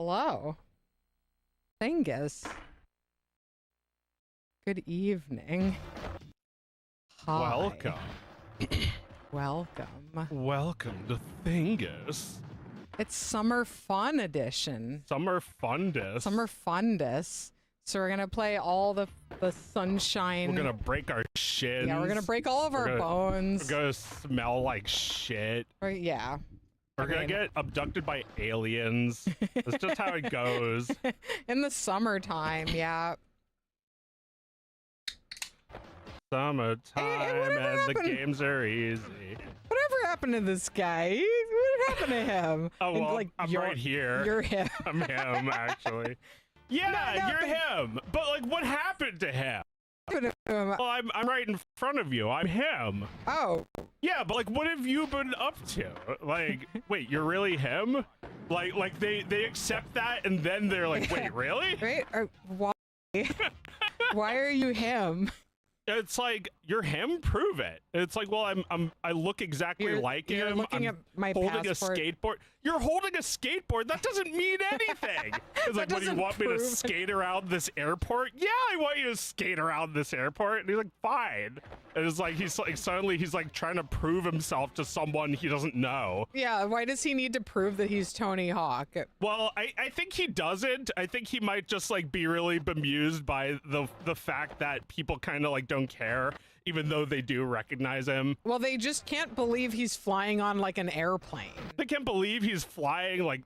Hello. Thingus. Good evening. Hi. Welcome. Welcome. Welcome to Thingus. It's Summer Fun Edition. Summer Fundus. Summer Fundus. So we're gonna play all the sunshine. We're gonna break our shins. Yeah, we're gonna break all of our bones. We're gonna smell like shit. Yeah. We're gonna get abducted by aliens. That's just how it goes. In the summertime, yeah. Summertime and the happened? games are easy. Whatever happened to this guy? What happened to him? Oh, well, like, I'm right here. You're him. I'm him, actually. Yeah, No, you're him. But, like, what happened to him? Well, I'm right in front of you. I'm him. Oh. Yeah, but, like, what have you been up to? Like, wait, you're really him? Like they accept that, and then they're like, wait, really? Right? Why? Why are you him? It's like, you're him? Prove it. It's like, well, I look exactly like you're him. Looking I'm at my holding passport. a skateboard. You're holding a skateboard? That doesn't mean anything. It's like, what, do you want me to skate around this airport? Yeah, I want you to skate around this airport. And he's like, fine. And it's like, suddenly he's like trying to prove himself to someone he doesn't know. Yeah, why does he need to prove that he's Tony Hawk? Well, I think he doesn't. I think he might just like be really bemused by the fact that people kind of like don't care, even though they do recognize him. Well, they just can't believe he's flying on like an airplane. They can't believe he's flying like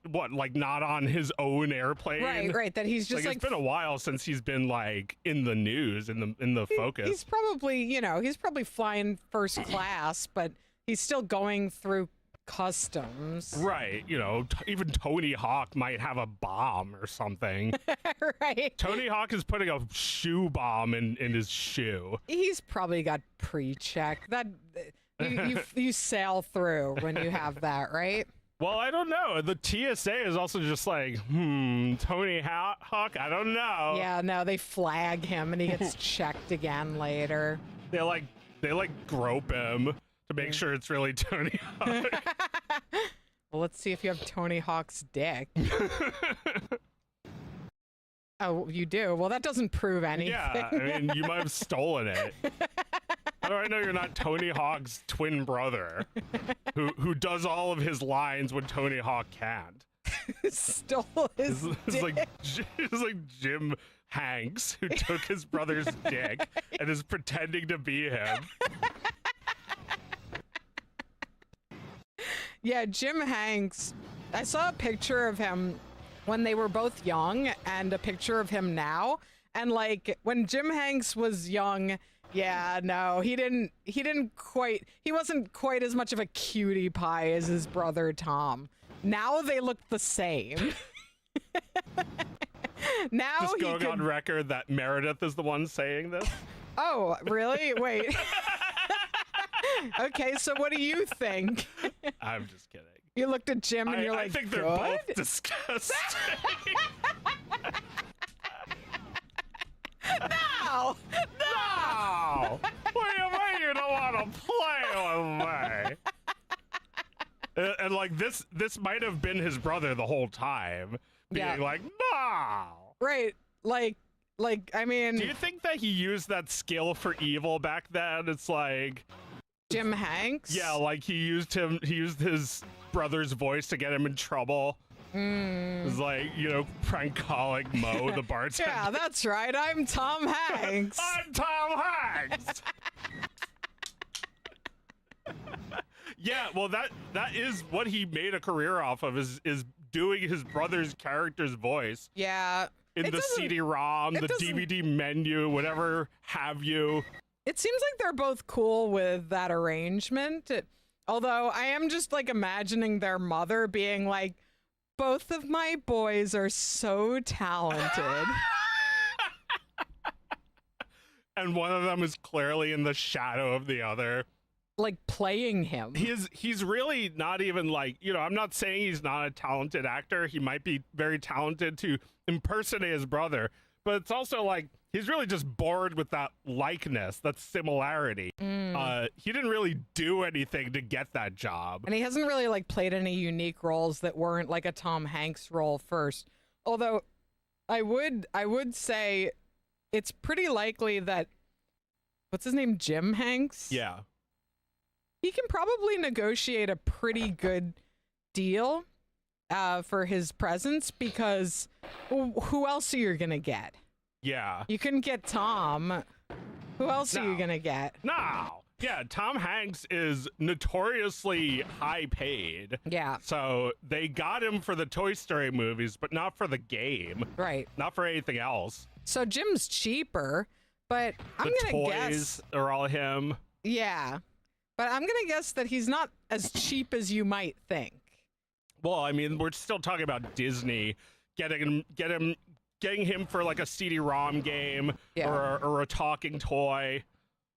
not on his own airplane. Right. That he's just like it's been a while since he's been like in the news, in the focus. He's probably, he's probably flying first class, but he's still going through customs. Right. Even Tony Hawk might have a bomb or something. Right. Tony Hawk is putting a shoe bomb in his shoe. He's probably got pre-check. That you sail through when you have that, right? Well, I don't know. The TSA is also just like, Tony Hawk, I don't know. Yeah, no, they flag him and he gets checked again later. They like grope him to make sure it's really Tony Hawk. Well, let's see if you have Tony Hawk's dick. Oh, you do? Well, that doesn't prove anything. Yeah, I mean, you might have stolen it. How do I know you're not Tony Hawk's twin brother who does all of his lines when Tony Hawk can't? Stole his dick. It's like Jim Hanks, who took his brother's dick and is pretending to be him. Yeah, Jim Hanks. I saw a picture of him when they were both young and a picture of him now. And like when Jim Hanks was young, yeah, no, he wasn't quite as much of a cutie pie as his brother Tom. Now they look the same. Now just going on record that Meredith is the one saying this. Oh, really? Wait. Okay, so what do you think? I'm just kidding. You looked at Jim and you're like, I think they're both disgusting. No! No! What do you mean you don't want to play with me? And like this might have been his brother the whole time, being like, no! Right, like, I mean... Do you think that he used that skill for evil back then? It's like... Jim Hanks? Yeah, like he used his brother's voice to get him in trouble. It's like, prank calling Mo, the bartender. Yeah, that's right. I'm Tom Hanks. I'm Tom Hanks. Yeah, well, that is what he made a career off of is doing his brother's character's voice. Yeah. In the CD-ROM, the DVD menu, whatever have you. It seems like they're both cool with that arrangement. Although I am just like imagining their mother being like, both of my boys are so talented. And one of them is clearly in the shadow of the other. Like playing him. He's really not even like, I'm not saying he's not a talented actor. He might be very talented to impersonate his brother, but it's also like he's really just bored with that likeness, that similarity. He didn't really do anything to get that job. And he hasn't really like played any unique roles that weren't like a Tom Hanks role first. Although I would say it's pretty likely that what's his name, Jim Hanks? Yeah. He can probably negotiate a pretty good deal for his presence because who else are you gonna get? Yeah. You couldn't get Tom. Who else are you gonna get? No. Yeah, Tom Hanks is notoriously high paid. Yeah. So they got him for the Toy Story movies, but not for the game. Right. Not for anything else. So Jim's cheaper, but I'm The gonna toys guess. are all him. Yeah. But I'm gonna guess that he's not as cheap as you might think. Well, I mean, we're still talking about Disney getting him for like a CD-ROM game or a talking toy.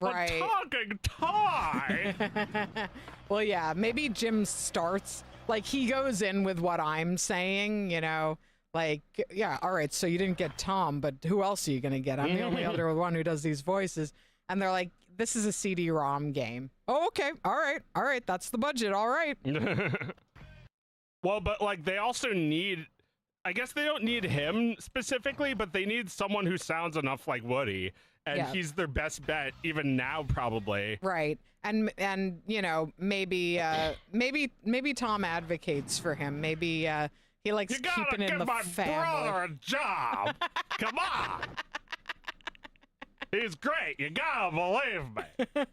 Right. A talking toy. Well, yeah, maybe Jim starts like he goes in with what I'm saying, you know, like, yeah, all right, so you didn't get Tom, but who else are you gonna get? I'm the only other one who does these voices, and they're like, this is a CD-ROM game. Oh, okay, all right, that's the budget, all right. Well, but like they also need, I guess they don't need him specifically, but they need someone who sounds enough like Woody, and he's their best bet even now, probably. Right, and you know, maybe Tom advocates for him. Maybe he likes keeping in the family. You gotta give my brother a job. Come on. He's great. You gotta believe me.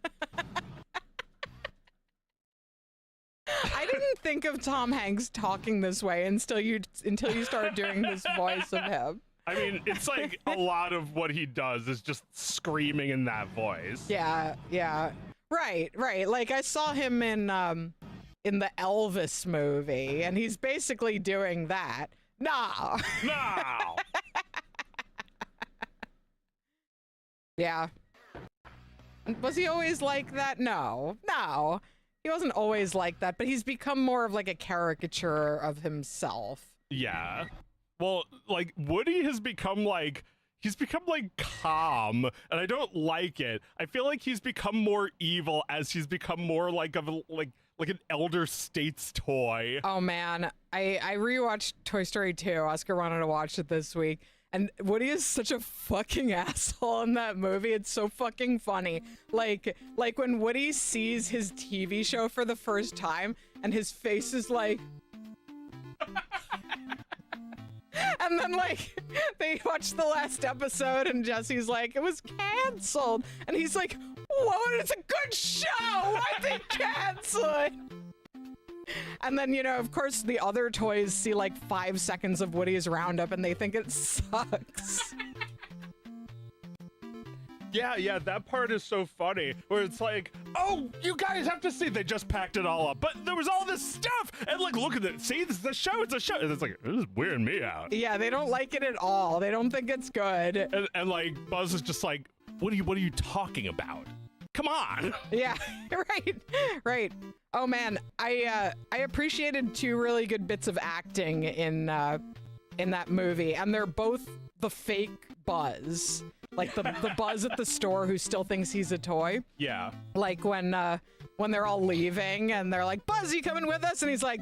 I didn't think of Tom Hanks talking this way until you started doing this voice of him. I mean, it's like a lot of what he does is just screaming in that voice. Yeah. Right. Like I saw him in the Elvis movie, and he's basically doing that. No. Yeah. Was he always like that? No. He wasn't always like that, but he's become more of like a caricature of himself. Yeah. Well, like Woody has become like calm, and I don't like it. I feel like he's become more evil as he's become more like an elder states toy. Oh man, I rewatched Toy Story 2. Oscar wanted to watch it this week. And Woody is such a fucking asshole in that movie. It's so fucking funny. Like when Woody sees his TV show for the first time and his face is like... And then, like, they watch the last episode and Jesse's like, it was canceled. And he's like, whoa, it's a good show. Why'd they cancel it? And then, you know, of course, the other toys see like 5 seconds of Woody's roundup and they think it sucks. Yeah, that part is so funny, where it's like, oh, you guys have to see, they just packed it all up, but there was all this stuff, and like, look at it, see, this is a show, it's a show, and it's like, this is weirding me out. Yeah, they don't like it at all, they don't think it's good. And like, Buzz is just like, what are you talking about? Come on. Yeah, right. Oh man, I appreciated 2 really good bits of acting in that movie, and they're both the fake Buzz. Like the Buzz at the store who still thinks he's a toy. Yeah. Like when they're all leaving and they're like, Buzz, you coming with us? And he's like,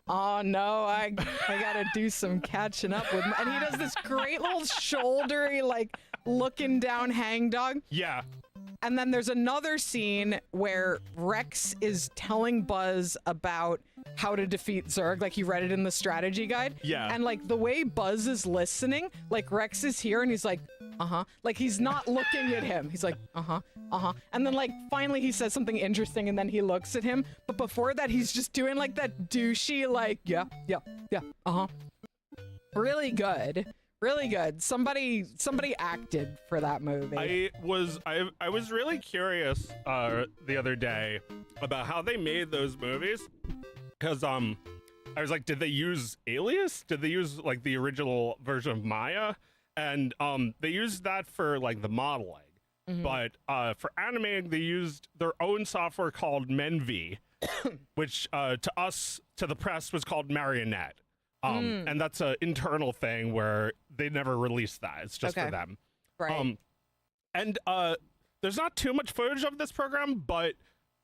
oh no, I gotta do some catching up with. And he does this great little shouldery, like looking down hangdog. Yeah. And then there's another scene where Rex is telling Buzz about how to defeat Zurg, like he read it in the strategy guide. Yeah. And like the way Buzz is listening, like Rex is here and he's like, like he's not looking at him. He's like, and then like finally he says something interesting and then he looks at him. But before that, he's just doing like that douchey, like, yeah, really good. Really good. Somebody acted for that movie. I was really curious the other day about how they made those movies, because I was like, did they use Alias? Did they use like the original version of Maya? And they used that for like the modeling, but for animating they used their own software called Menvy, which to the press was called Marionette. And that's an internal thing where they never released that. It's just for them. Right. And there's not too much footage of this program, but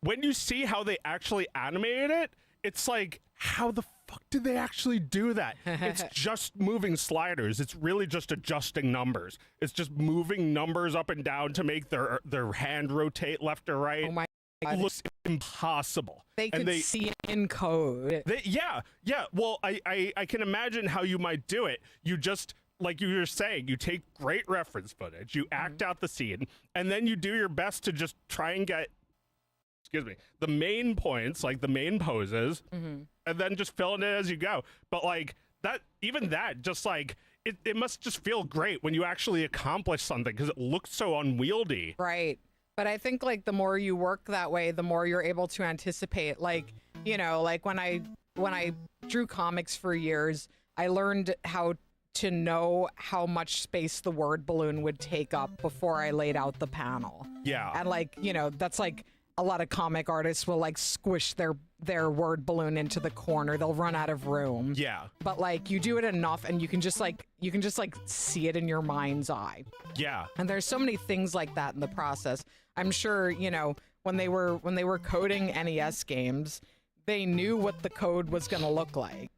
when you see how they actually animated it, it's like, how the fuck did they actually do that? It's just moving sliders. It's really just adjusting numbers. It's just moving numbers up and down to make their hand rotate left or right. Oh my It God. looks impossible. They could see it in code. Yeah. Well, I can imagine how you might do it. You just, like you were saying, you take great reference footage, you act out the scene, and then you do your best to just try and get, the main points, like the main poses, and then just fill it in as you go. But like even that, just like, it must just feel great when you actually accomplish something because it looks so unwieldy. Right. But I think like the more you work that way, the more you're able to anticipate. Like, you know, like when I drew comics for years, I learned how to know how much space the word balloon would take up before I laid out the panel. Yeah. And like, you know, that's like a lot of comic artists will like squish their word balloon into the corner. They'll run out of room. Yeah. But like you do it enough and you can just like see it in your mind's eye. Yeah. And there's so many things like that in the process. I'm sure, you know, when they were coding NES games, they knew what the code was going to look like.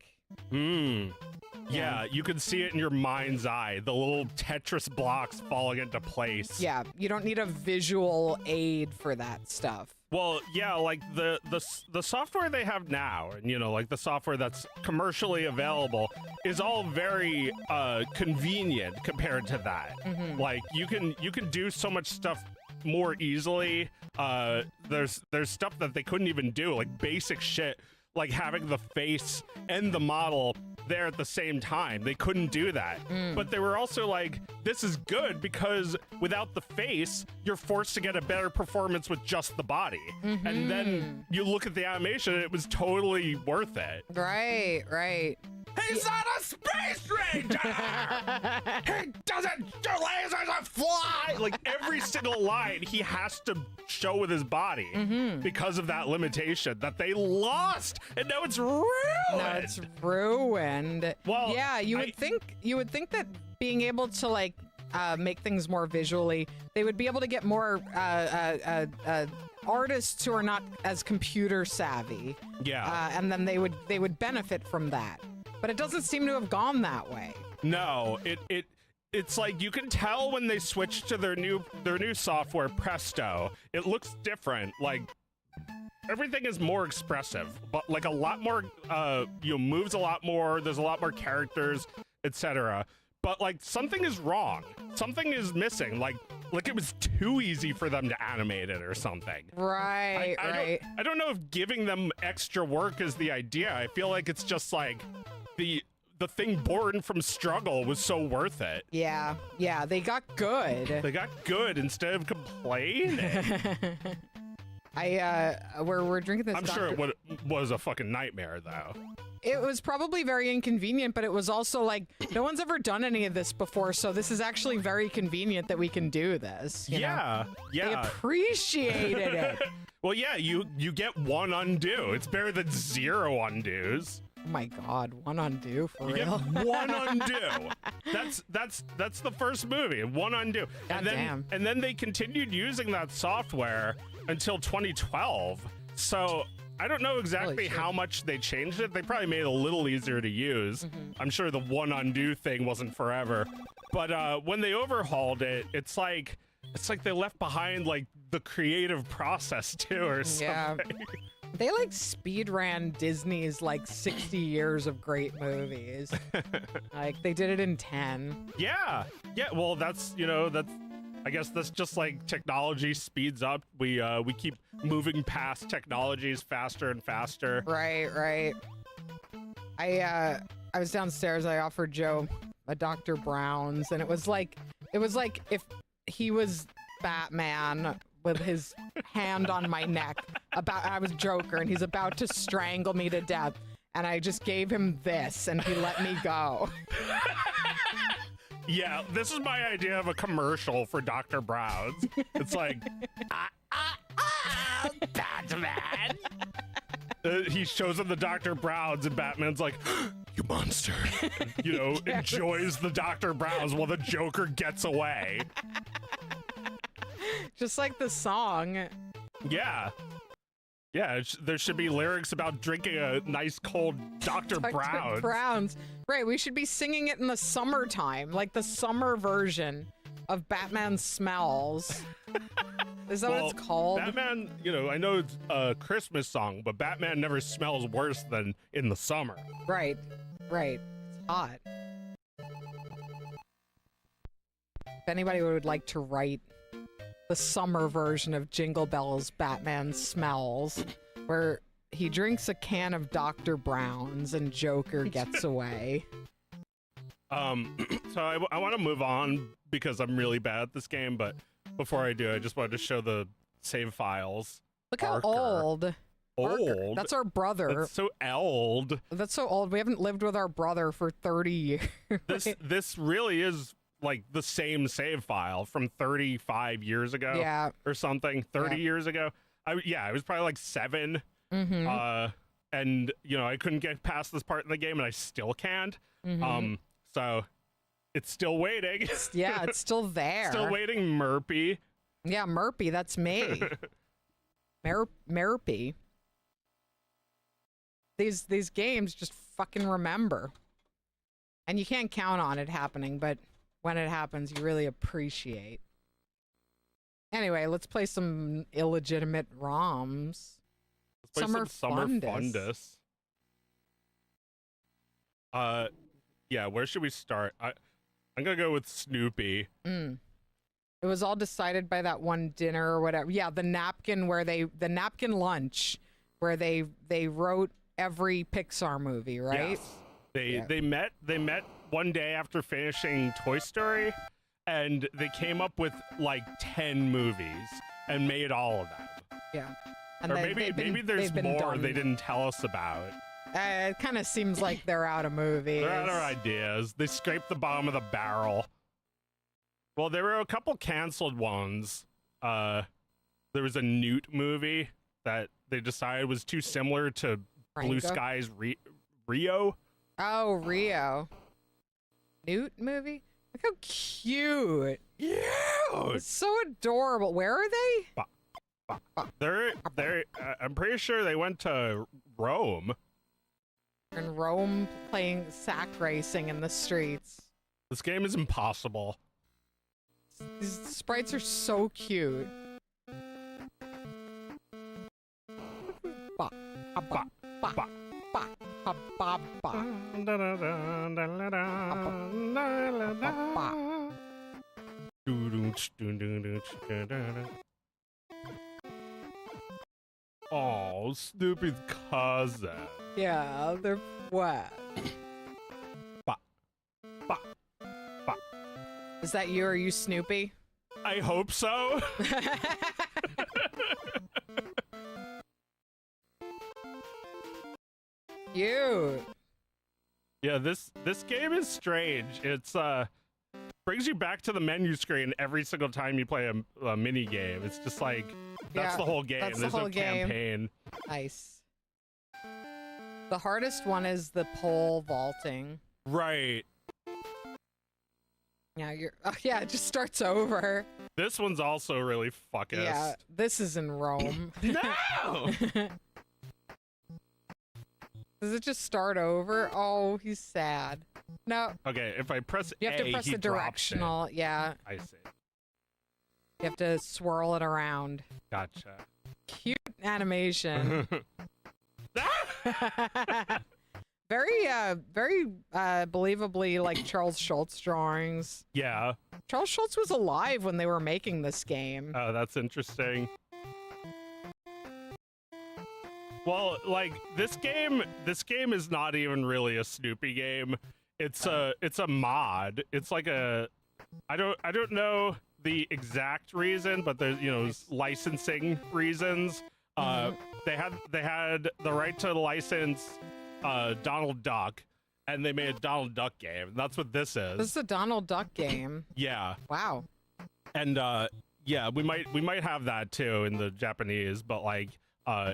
Yeah, you can see it in your mind's eye, the little Tetris blocks falling into place. Yeah, you don't need a visual aid for that stuff. Well, yeah, like the software they have now, and you know, like the software that's commercially available is all very convenient compared to that. Like you can do so much stuff more easily. There's stuff that they couldn't even do, like basic shit, like having the face and the model there at the same time. They couldn't do that. But they were also like, this is good because without the face, you're forced to get a better performance with just the body. And then you look at the animation and it was totally worth it. Right. He's not a space ranger! He doesn't do lasers and fly! Like every single line he has to show with his body because of that limitation that they lost, and now it's ruined. No, it's ruined. Well, yeah, you would think that being able to like make things more visually, they would be able to get more artists who are not as computer savvy. Yeah. And then they would benefit from that. But it doesn't seem to have gone that way. No, it's like you can tell when they switched to their new software, Presto. It looks different. Like everything is more expressive, but like a lot more moves a lot more, there's a lot more characters, etc. But like something is wrong. Something is missing. Like it was too easy for them to animate it or something. Right. I don't know if giving them extra work is the idea. I feel like it's just like the thing born from struggle was so worth it. Yeah, they got good. They got good instead of complaining. We're drinking this. I'm sure it was a fucking nightmare though. It was probably very inconvenient, but it was also like no one's ever done any of this before, so this is actually very convenient that we can do this. You know? They appreciated it. Well, yeah, you get one undo. It's better than zero undos. Oh my God, one undo for you real? Get one undo. That's the first movie. One undo. God and then they continued using that software until 2012. So I don't know exactly how much they changed it. They probably made it a little easier to use. I'm sure the one undo thing wasn't forever. But when they overhauled it, it's like they left behind like the creative process too or something. Yeah. They like speed ran Disney's like 60 years of great movies. Like they did it in 10. Yeah. Well, I guess that's just like technology speeds up. We keep moving past technologies faster and faster. Right. I was downstairs. I offered Joe a Dr. Brown's, and it was like if he was Batman with his hand on my neck. I was Joker, and he's about to strangle me to death, and I just gave him this, and he let me go. Yeah, this is my idea of a commercial for Dr. Brown's. It's like, Batman. He shows him the Dr. Brown's, and Batman's like, you monster. And, enjoys the Dr. Brown's while the Joker gets away. Just like the song. Yeah. Yeah, there should be lyrics about drinking a nice cold Dr. Brown's. Brown's. Right, we should be singing it in the summertime, like the summer version of Batman Smells. Is that what it's called? Batman, you know, I know it's a Christmas song, but Batman never smells worse than in the summer. Right, right. It's hot. If anybody would like to write the summer version of Jingle Bells Batman Smells, where he drinks a can of Dr. Brown's and Joker gets away. So I want to move on because I'm really bad at this game, but before I do, I just wanted to show the save files. Look how Arker. old. Arker. Old? That's our brother. That's so old. That's so old. We haven't lived with our brother for 30 years. This really is like the same save file from 35 years ago. Yeah. Or something. 30 years ago. I was probably like 7. Mm-hmm. And you know, I couldn't get past this part in the game and I still can't. Mm-hmm. So it's still waiting. Yeah, it's still there. Still waiting, Murpy. Yeah, Murpy, that's me. Murpy. These games just fucking remember. And you can't count on it happening, but when it happens, you really appreciate. Anyway, let's play some illegitimate ROMs. Let's play some Summer Fundus. Yeah, where should we start? I'm gonna go with Snoopy. It was all decided by that one dinner or whatever. Yeah, the napkin lunch where they wrote every Pixar movie, right? Yes. They met one day after finishing Toy Story, and they came up with like 10 movies and made all of them. Yeah. And or maybe there's more done. they didn't tell us about. It kind of seems like they're out of movies. They're out of ideas. They scraped the bottom of the barrel. Well, there were a couple canceled ones. There was a Newt movie that they decided was too similar to Blue Sky's Rio. Oh, Rio. Newt movie? Look how cute. Yeah. It's so adorable. Where are they? They're I'm pretty sure they went to Rome. In Rome, playing sack racing in the streets. This game is impossible. These sprites are so cute. Ba, ba, ba, ba, ba, ba, ba, ba. Oh, Snoopy's cousin. Yeah, they're what? Ba, ba, ba. Is that you? Are you Snoopy? I hope so. Cute. Yeah, this game is strange. It's brings you back to the menu screen every single time you play a mini game. It's just like that's the whole game. There's no campaign. Nice. The hardest one is the pole vaulting. Right. Yeah, yeah, it just starts over. This one's also really fuckist. Yeah, this is in Rome. No! Does it just start over? Oh, he's sad. No. Okay, if I press you have to press the directional. Yeah. I see. You have to swirl it around. Gotcha. Cute animation. Very believably like Charles Schultz drawings. Yeah. Charles Schultz was alive when they were making this game. Oh, that's interesting. Well, like this game is not even really a Snoopy game. It's a mod. It's like a I don't know the exact reason, but there's licensing reasons. They had the right to license Donald Duck, and they made a Donald Duck game. That's what this is. This is a Donald Duck game. Yeah. Wow. And yeah, we might have that too in the Japanese, but like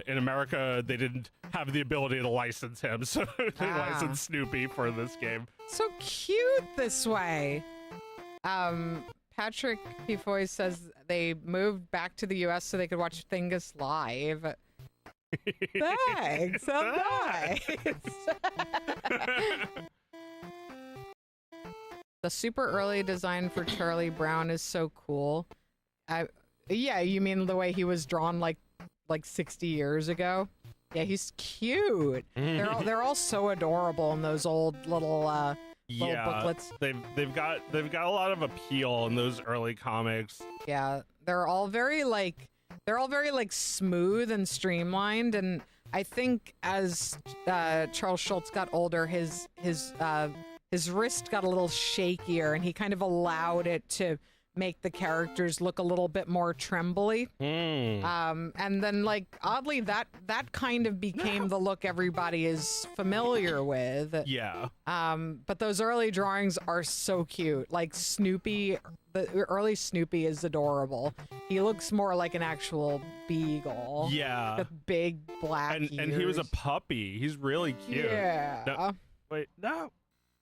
in America they didn't have the ability to license him, so they licensed Snoopy for this game. So cute this way. Patrick Pifoy says they moved back to the US so they could watch Thingus live. Thanks. So nice. The super early design for Charlie Brown is so cool. Yeah, you mean the way he was drawn like 60 years ago? Yeah, he's cute. They're all so adorable in those old little booklets. They've got a lot of appeal in those early comics. Yeah, they're all very smooth and streamlined, and I think as Charles Schultz got older, his wrist got a little shakier, and he kind of allowed it to make the characters look a little bit more trembly. And then, like, oddly, that kind of became the look everybody is familiar with. Yeah. But those early drawings are so cute. Like Snoopy, the early Snoopy is adorable. He looks more like an actual beagle. Yeah. With big black ears. And he was a puppy. He's really cute. Yeah. No, wait, no.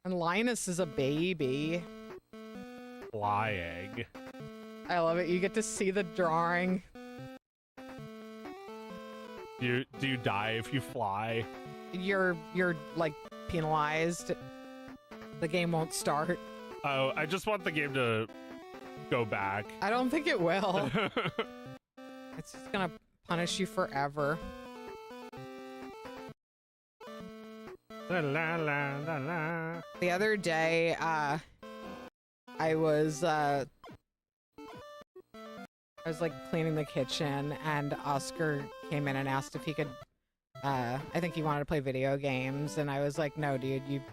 And Linus is a baby. Fly egg. I love it. You get to see the drawing. Do you die if you fly? You're like penalized. The game won't start. Oh, I just want the game to go back. I don't think it will. It's just gonna punish you forever. La, la, la, la, la. The other day, I was like cleaning the kitchen, and Oscar came in and asked if he could, I think he wanted to play video games, and I was like, no, dude,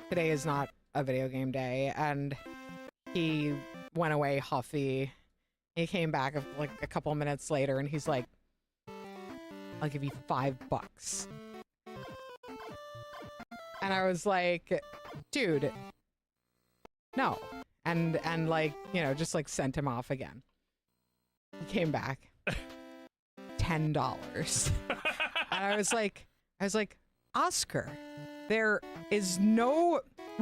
today is not a video game day. And he went away huffy. He came back like a couple minutes later, and he's like, I'll give you $5. And I was like, dude, no. And like, you know, just like sent him off again. He came back. $10. And I was like, Oscar, we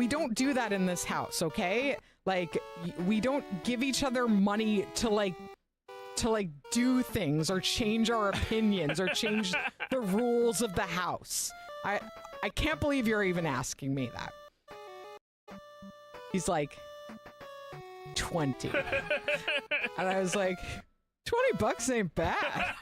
don't do that in this house, okay? Like, we don't give each other money to do things or change our opinions or change the rules of the house. I can't believe you're even asking me that. He's like, 20. And I was like, $20 ain't bad.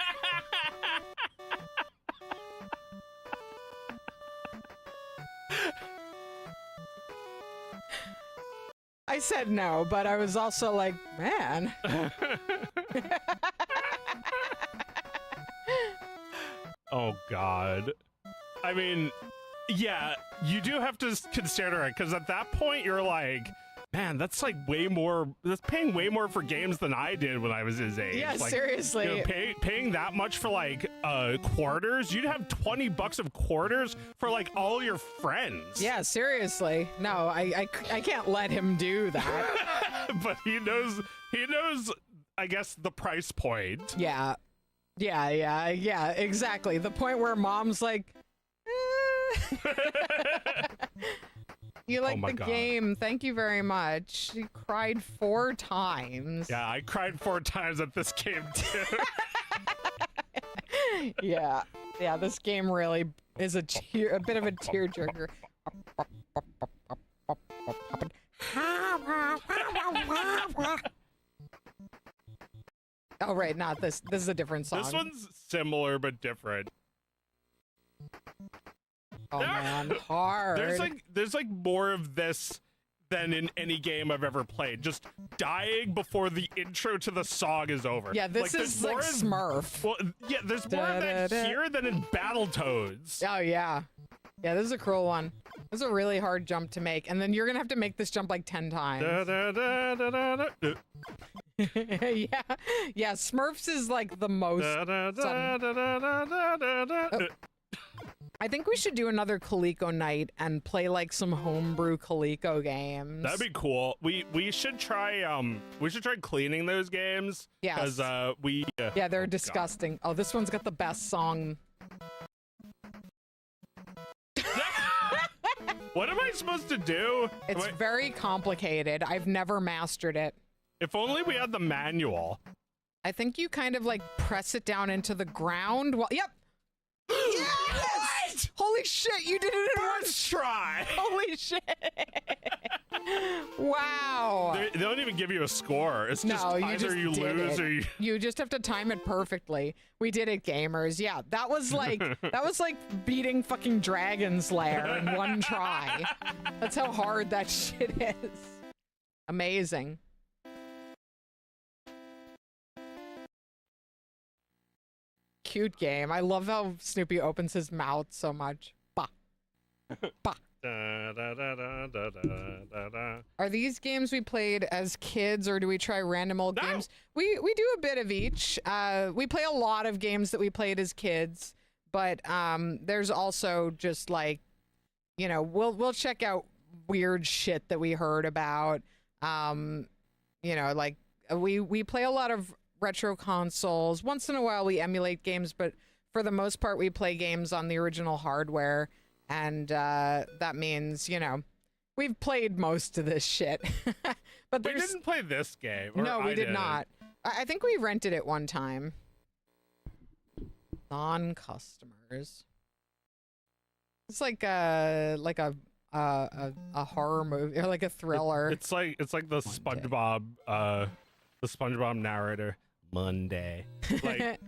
I said no, but I was also like, man. Oh, God. I mean, yeah, you do have to consider it, because at that point you're like, man, that's like that's paying way more for games than I did when I was his age. Yeah, like, seriously. You know, paying that much for like quarters, you'd have $20 of quarters for like all your friends. Yeah, seriously. No, I can't let him do that. But he knows, I guess, the price point. Yeah, exactly. The point where mom's like, you like the game. Thank you very much. She cried 4 times. Yeah, I cried 4 times at this game too. Yeah, this game really is a bit of a tearjerker. Oh right, not this. This is a different song. This one's similar but different. Oh man, hard. There's like more of this than in any game I've ever played. Just dying before the intro to the song is over. Yeah, this is like Smurf. Well, yeah, there's more of that here than in Battletoads. Oh yeah, this is a cruel one. This is a really hard jump to make, and then you're gonna have to make this jump like 10 times. Yeah. Smurfs is like the most. I think we should do another Coleco night and play like some homebrew Coleco games. That'd be cool. We should try cleaning those games. Yes. Because yeah, they're disgusting. God. Oh, this one's got the best song. What am I supposed to do? It's very complicated. I've never mastered it. If only we had the manual. I think you kind of like press it down into the ground. Well, yep. Yes! Holy shit, you did it in one First try. Holy shit. Wow. They don't even give you a score. It's just No, you either just you did lose it. or you. You just have to time it perfectly. We did it, gamers. Yeah, that was like beating fucking Dragon's Lair in one try. That's how hard that shit is. Amazing. Cute game. I love how Snoopy opens his mouth so much. Bah. Bah. Da, da, da, da, da, da, da. Are these games we played as kids, or do we try random old games? We do a bit of each. We play a lot of games that we played as kids, but there's also just like, you know, we'll check out weird shit that we heard about. You know, like we play a lot of retro consoles. Once in a while we emulate games, but for the most part we play games on the original hardware. And that means, you know, we've played most of this shit. But We didn't play this game. No, we did didn't. not. I think we rented it one time. Non-customers. It's like a horror movie or like a thriller. It's like the SpongeBob narrator. Monday. Like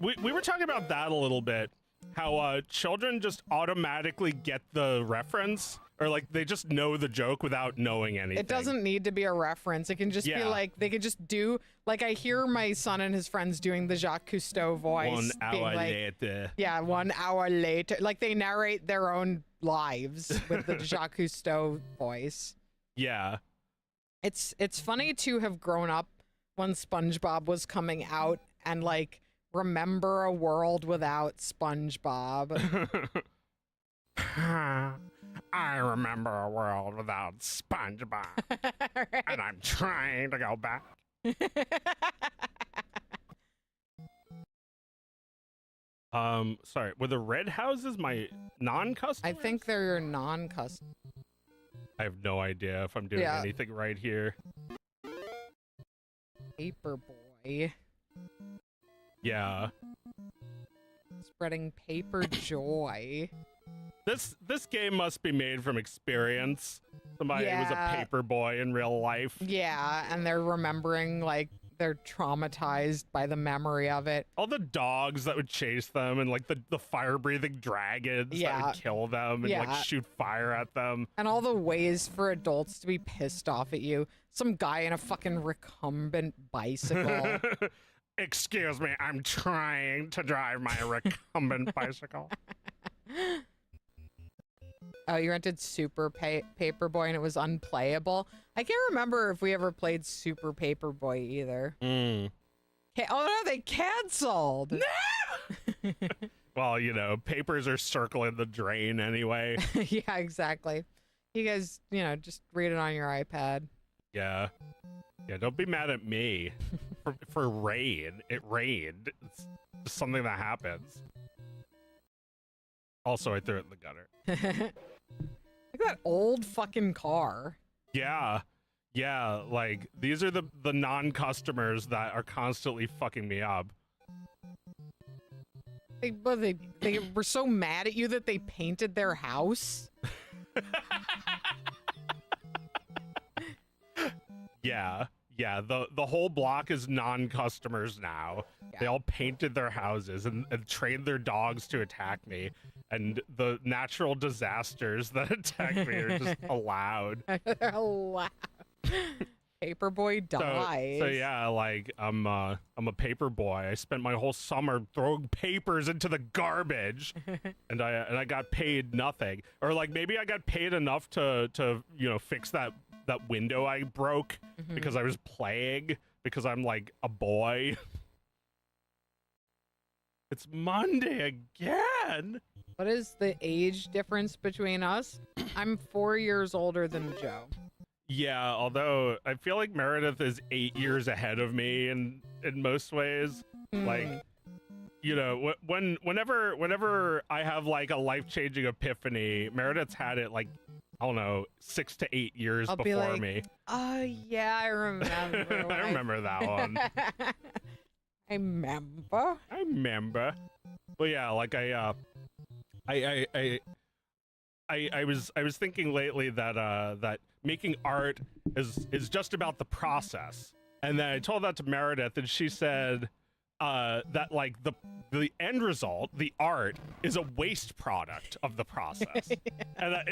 we were talking about that a little bit. How children just automatically get the reference, or like they just know the joke without knowing anything. It doesn't need to be a reference. It can just be like, they could just do, like I hear my son and his friends doing the Jacques Cousteau voice. 1 being hour like, later. Yeah, 1 hour later. Like they narrate their own lives with the Jacques Cousteau voice. Yeah. It's funny to have grown up when SpongeBob was coming out and like remember a world without SpongeBob. I remember a world without SpongeBob, Right? and I'm trying to go back. Sorry, were the red houses my non-customers? I think they're your non-custom. I have no idea if I'm doing anything right here. Paperboy. Yeah. Spreading paper joy. This game must be made from experience. Somebody was a Yeah. paper boy in real life. Yeah, and they're remembering, like, they're traumatized by the memory of it. All the dogs that would chase them, and like the fire-breathing dragons that would kill them and like shoot fire at them. And all the ways for adults to be pissed off at you. Some guy in a fucking recumbent bicycle. Excuse me, I'm trying to drive my recumbent bicycle. Oh, you rented Super Paperboy and it was unplayable? I can't remember if we ever played Super Paperboy either. Mm. Oh no, they canceled! No! Well, you know, papers are circling the drain anyway. Yeah, exactly. You guys, you know, just read it on your iPad. Yeah. Yeah, don't be mad at me for rain. It rained. It's just something that happens. Also, I threw it in the gutter. Look at that old fucking car. Yeah. Yeah, like, these are the non-customers that are constantly fucking me up. They were so mad at you that they painted their house? Yeah. Yeah, the whole block is non-customers now. Yeah. They all painted their houses and trained their dogs to attack me. And the natural disasters that attack me are just allowed. They're allowed. Paperboy dies. So yeah, like I'm a paper boy. I spent my whole summer throwing papers into the garbage, and I got paid nothing. Or like maybe I got paid enough to you know fix that window I broke because I was playing, because I'm like a boy. It's Monday again. What is the age difference between us? I'm 4 years older than Joe. Yeah, although I feel like Meredith is 8 years ahead of me in most ways. Like, you know, whenever I have like a life-changing epiphany, Meredith's had it like, I don't know, 6 to 8 years before be like, me. Oh yeah, I remember. I remember that one. I remember. I remember. But yeah, like I was thinking lately that that making art is just about the process, and then I told that to Meredith, and she said that like the end result, the art, is a waste product of the process. And that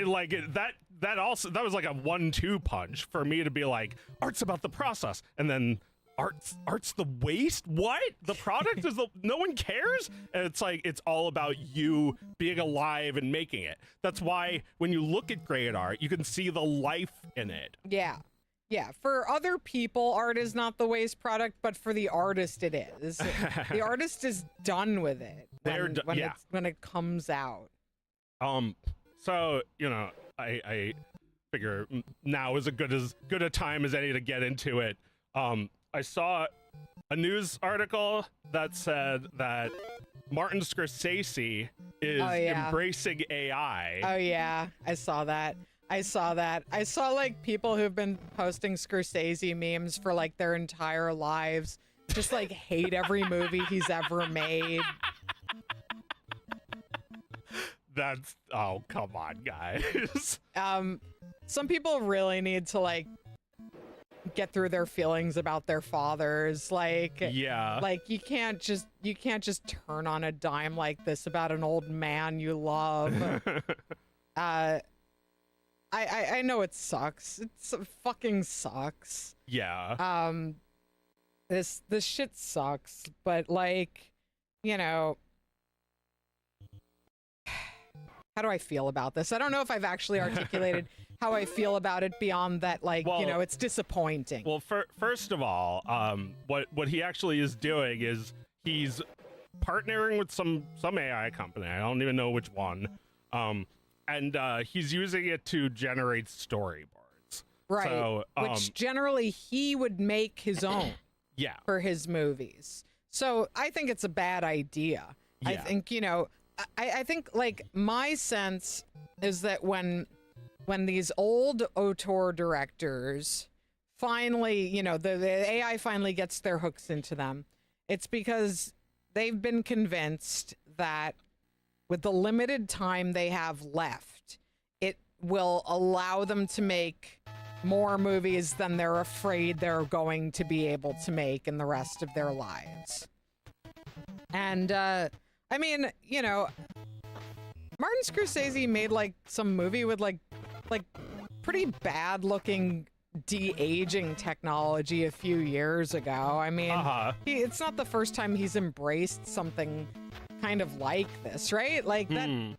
was like a 1-2 punch for me to be like, art's about the process, and then art's the waste. What? The product is no one cares. And it's like, it's all about you being alive and making it. That's why when you look at great art, you can see the life in it. Yeah. For other people, art is not the waste product, but for the artist, it is. The artist is done with it when it comes out. So, you know, I figure now is as good a time as any to get into it. I saw a news article that said that Martin Scorsese is embracing AI. Oh yeah, I saw that. I saw like people who've been posting Scorsese memes for like their entire lives, just like hate every movie he's ever made. That's, oh, come on, guys. Some people really need to like get through their feelings about their fathers. Like, yeah, like you can't just turn on a dime like this about an old man you love. I know it sucks. It fucking sucks. Yeah. This shit sucks, but like, you know, how do I feel about this? I don't know if I've actually articulated how I feel about it beyond that, like, well, you know, it's disappointing. Well, first of all, what he actually is doing is he's partnering with some AI company. I don't even know which one. And he's using it to generate storyboards. Right. So, which generally he would make his own. Yeah. For his movies. So I think it's a bad idea. Yeah. I think, you know, I think like my sense is that when these old auteur directors finally, you know, the AI finally gets their hooks into them, it's because they've been convinced that with the limited time they have left, it will allow them to make more movies than they're afraid they're going to be able to make in the rest of their lives. And, I mean, you know, Martin Scorsese made like some movie with like pretty bad looking de-aging technology a few years ago. I mean, it's not the first time he's embraced something kind of like this, right? Like that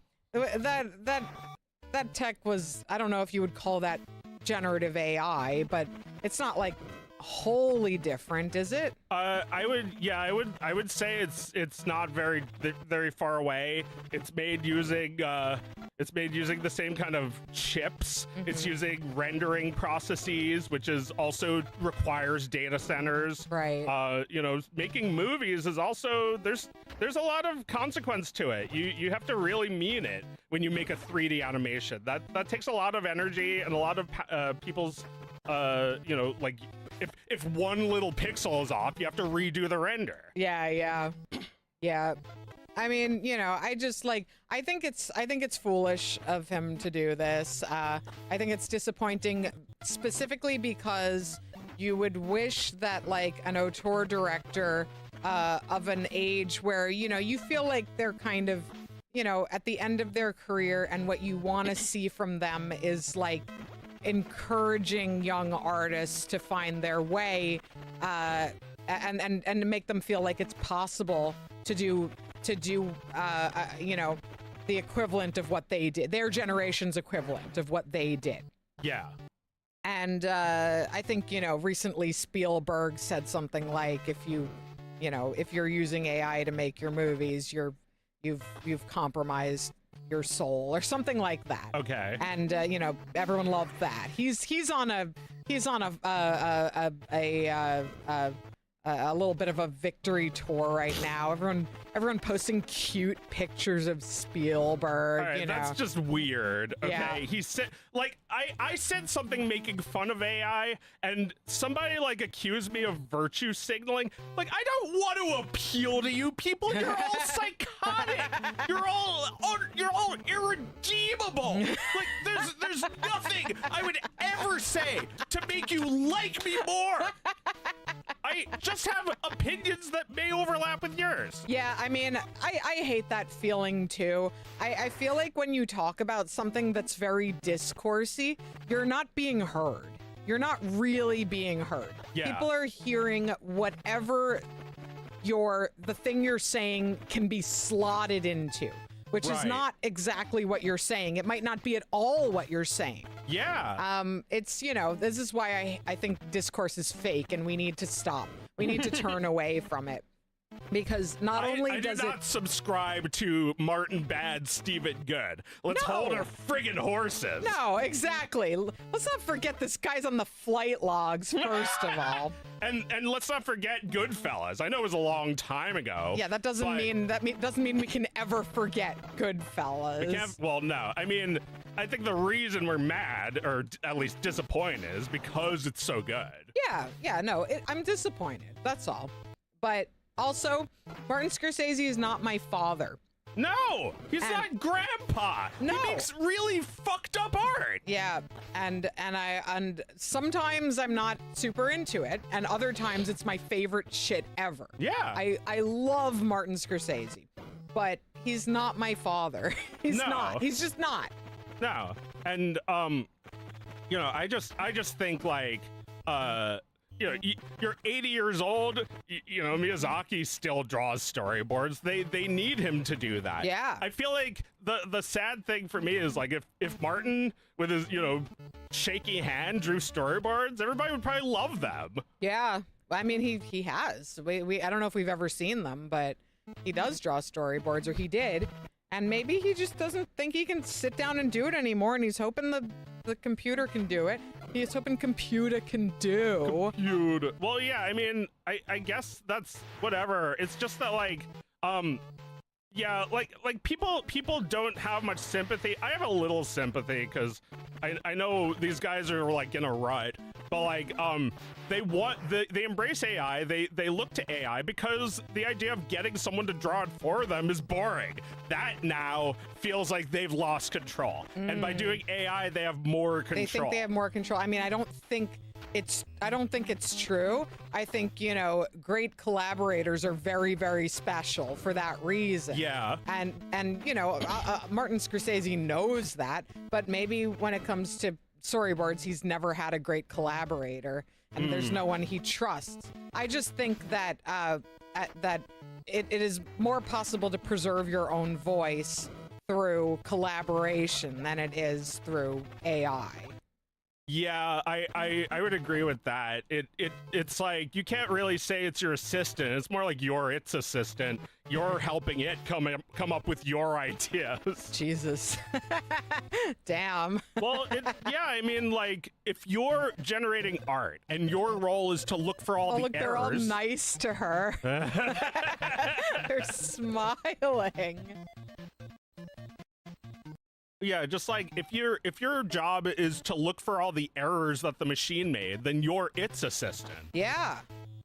tech was, I don't know if you would call that generative AI, but it's not like wholly different, is it? I would say it's not very far away. It's made using the same kind of chips. Mm-hmm. It's using rendering processes, which is also requires data centers. Right. You know, making movies is also there's a lot of consequence to it. You have to really mean it when you make a 3D animation. That takes a lot of energy and a lot of people's you know, like if one little pixel is off, you have to redo the render. Yeah. I mean, you know, I think it's foolish of him to do this. I think it's disappointing specifically because you would wish that like an auteur director of an age where, you know, you feel like they're kind of, you know, at the end of their career, and what you want to see from them is like encouraging young artists to find their way, and make them feel like it's possible to do you know, the equivalent of what they did, their generation's equivalent of what they did. Yeah. And I think, you know, recently Spielberg said something like, if you're using AI to make your movies, you've compromised your soul or something like that. Okay. And you know, everyone loved that. He's on a a little bit of a victory tour right now. Everyone posting cute pictures of Spielberg. All right, you know. that's just weird. Okay, Yeah. he said like I said something making fun of AI, and somebody like accused me of virtue signaling. Like, I don't want to appeal to you people. You're all psychotic. You're all irredeemable. Like, there's nothing I would ever say to make you like me more. I just have opinions that may overlap with yours. Yeah, I mean, I hate that feeling too. I feel like when you talk about something that's very discoursey, you're not being heard. You're not really being heard. Yeah. People are hearing whatever the thing you're saying can be slotted into, which is Right. not exactly what you're saying. It might not be at all what you're saying. Yeah. It's, this is why I think discourse is fake and we need to stop. We need to turn away from it. Because not only I does do not subscribe to Martin Bad, Steven Good. Let's No. hold our friggin' horses. No, exactly. Let's not forget this guy's on the flight logs, first of all. And let's not forget Goodfellas. I know it was a long time ago. Yeah, that doesn't but mean we can ever forget Goodfellas. Well, no. I mean, I think the reason we're mad, or at least disappointed, is because it's so good. Yeah, no, I'm disappointed. That's all. But also, Martin Scorsese is not my father. No, he's not grandpa. No. He makes really fucked up art. Yeah, and sometimes I'm not super into it, and other times it's my favorite shit ever. Yeah. I love Martin Scorsese, but he's not my father. He's No. not. He's just not. No. And I just think like you're 80 years old. Miyazaki still draws storyboards. They need him to do that. Yeah. I feel like the sad thing for me is like if Martin with his shaky hand drew storyboards, everybody would probably love them. Yeah. I mean, he has. I don't know if we've ever seen them, but he does draw storyboards, or he did. And maybe he just doesn't think he can sit down and do it anymore, and he's hoping the computer can do it. He's hoping computer can do. Computer. Well, yeah, I mean, I guess that's whatever. It's just that like people don't have much sympathy. I have a little sympathy because I know these guys are like in a rut, but like they embrace AI. They look to AI because the idea of getting someone to draw it for them is boring. That now feels like they've lost control, and by doing AI, they have more control. They think they have more control. I mean, I don't think it's true. I think, great collaborators are very, very special for that reason. Yeah. And Martin Scorsese knows that, but maybe when it comes to storyboards, he's never had a great collaborator, and there's no one he trusts. I just think that that it is more possible to preserve your own voice through collaboration than it is through AI. Yeah, I would agree with that. It's like you can't really say it's your assistant. It's more like you're its assistant. You're helping it come up with your ideas. Jesus. Damn. Well, I mean, like if you're generating art and your role is to look for all the look, errors. they're all nice to her. They're smiling. Yeah, just like if your job is to look for all the errors that the machine made, then you're its assistant. Yeah.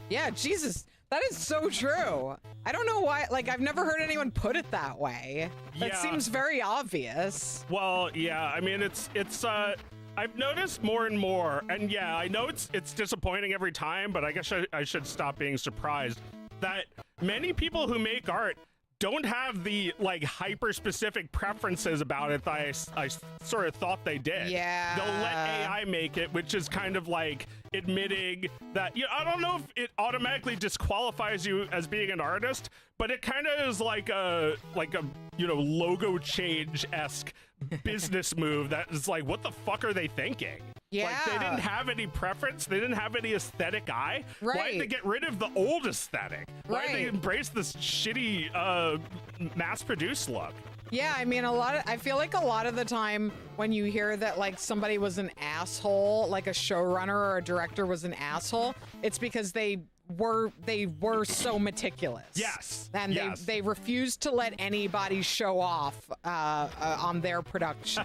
Yeah, Jesus. That is so true. I don't know why, like, I've never heard anyone put it that way. That Yeah. seems very obvious. Well, yeah, I mean, it's I've noticed more and more, and yeah, I know it's disappointing every time, but I guess I should stop being surprised that many people who make art don't have the like hyper specific preferences about it that I sort of thought they did. Yeah. They'll let AI make it, which is kind of like admitting that, I don't know if it automatically disqualifies you as being an artist, but it kind of is like a logo change-esque business move that is like, what the fuck are they thinking? Yeah. Like, they didn't have any preference. They didn't have any aesthetic eye. Right. Why did they get rid of the old aesthetic? Why did they Right. embrace this shitty mass-produced look? Yeah, I mean, I feel like a lot of the time when you hear that like somebody was an asshole, like a showrunner or a director was an asshole, it's because they were so meticulous. Yes. And yes. they refused to let anybody show off on their production.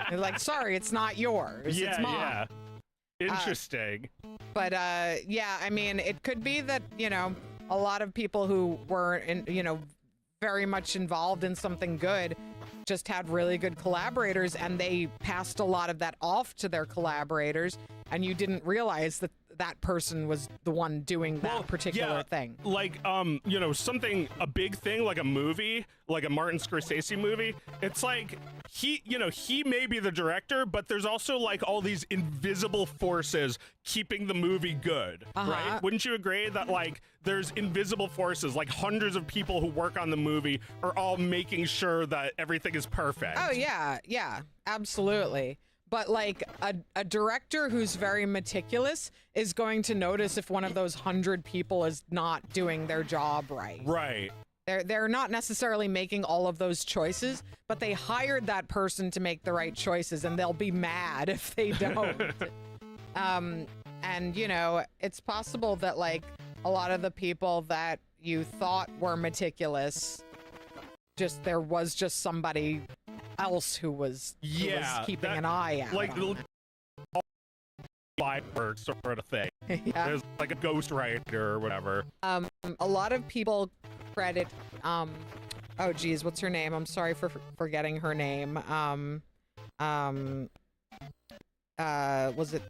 They're like, sorry, it's not yours. Yeah, it's mine. yeah. Interesting. But yeah, I mean, it could be that, a lot of people who were very much involved in something good just had really good collaborators, and they passed a lot of that off to their collaborators, and you didn't realize that that person was the one doing that particular thing. Like, a big thing, like a movie, like a Martin Scorsese movie. It's like he may be the director, but there's also like all these invisible forces keeping the movie good, right? Wouldn't you agree that like there's invisible forces, like hundreds of people who work on the movie are all making sure that everything is perfect? Oh yeah, absolutely. But like a director who's very meticulous is going to notice if one of those 100 people is not doing their job right. Right. They're not necessarily making all of those choices, but they hired that person to make the right choices, and they'll be mad if they don't. And it's possible that like a lot of the people that you thought were meticulous, there was just somebody else who was keeping an eye out. Like work sort of thing. Yeah. There's like a ghostwriter or whatever. A lot of people credit oh geez, what's her name? I'm sorry for forgetting her name. Was it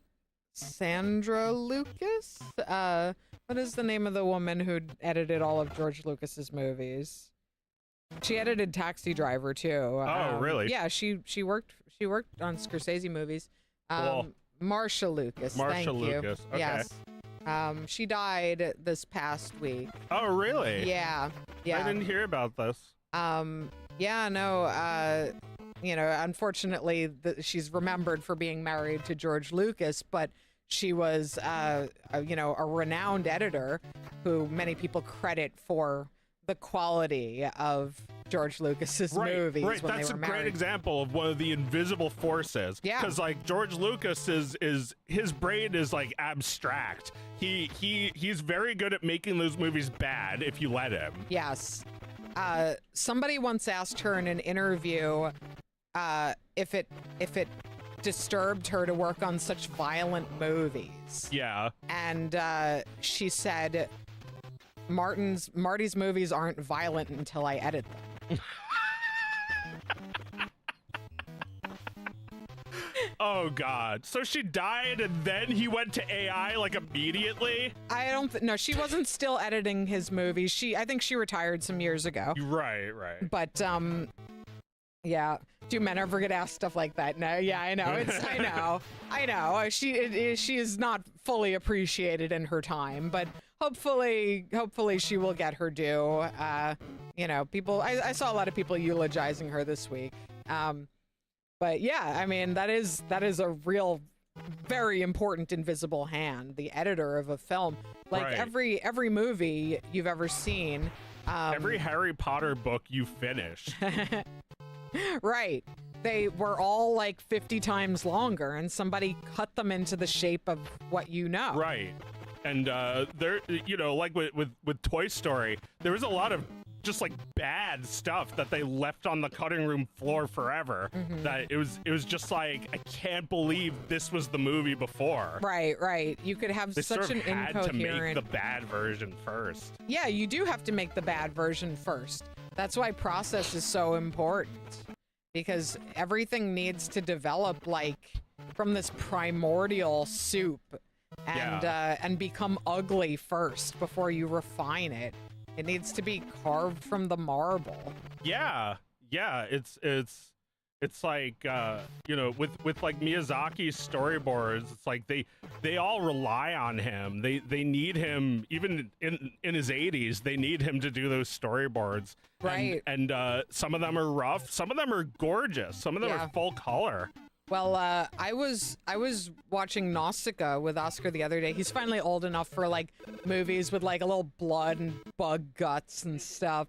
Sandra Lucas? What is the name of the woman who edited all of George Lucas's movies? She edited Taxi Driver too. Oh, really? Yeah, she worked on Scorsese movies. Cool. Marsha Lucas. Thank you. Lucas. Okay. Yes. She died this past week. Oh, really? Yeah. I didn't hear about this. Yeah, no. Unfortunately, she's remembered for being married to George Lucas, but she was, a renowned editor who many people credit for the quality of George Lucas's movies. Right, when that's they were a great married. example of one of the invisible forces. Yeah. Because like George Lucas is his brain is like abstract. He's very good at making those movies bad if you let him. Yes. Somebody once asked her in an interview if it disturbed her to work on such violent movies. Yeah. And she said, Marty's movies aren't violent until I edit them. Oh God. So she died and then he went to AI like immediately? I don't no, she wasn't still editing his movies. I think she retired some years ago. Right. But yeah. Do men ever get asked stuff like that? No, yeah, I know. I know. She is not fully appreciated in her time, but hopefully she will get her due. People. I saw a lot of people eulogizing her this week. But yeah, I mean that is a real, very important invisible hand. The editor of a film, like every movie you've ever seen. Every Harry Potter book you finish. Right. They were all like 50 times longer, and somebody cut them into the shape of what you know. Right. And there, like with Toy Story, there was a lot of just like bad stuff that they left on the cutting room floor forever. Mm-hmm. That it was just like, I can't believe this was the movie before. Right. You could have such an incoherent. Had to make the bad version first. Yeah, you do have to make the bad version first. That's why process is so important, because everything needs to develop like from this primordial soup and become ugly first before you refine it. It needs to be carved from the marble. Yeah. It's like with like Miyazaki's storyboards, it's like they all rely on him. They need him even in his 80s. They need him to do those storyboards. Right. And some of them are rough. Some of them are gorgeous. Some of them are full color. Well, I was watching Nausicaa with Oscar the other day. He's finally old enough for like movies with like a little blood and bug guts and stuff.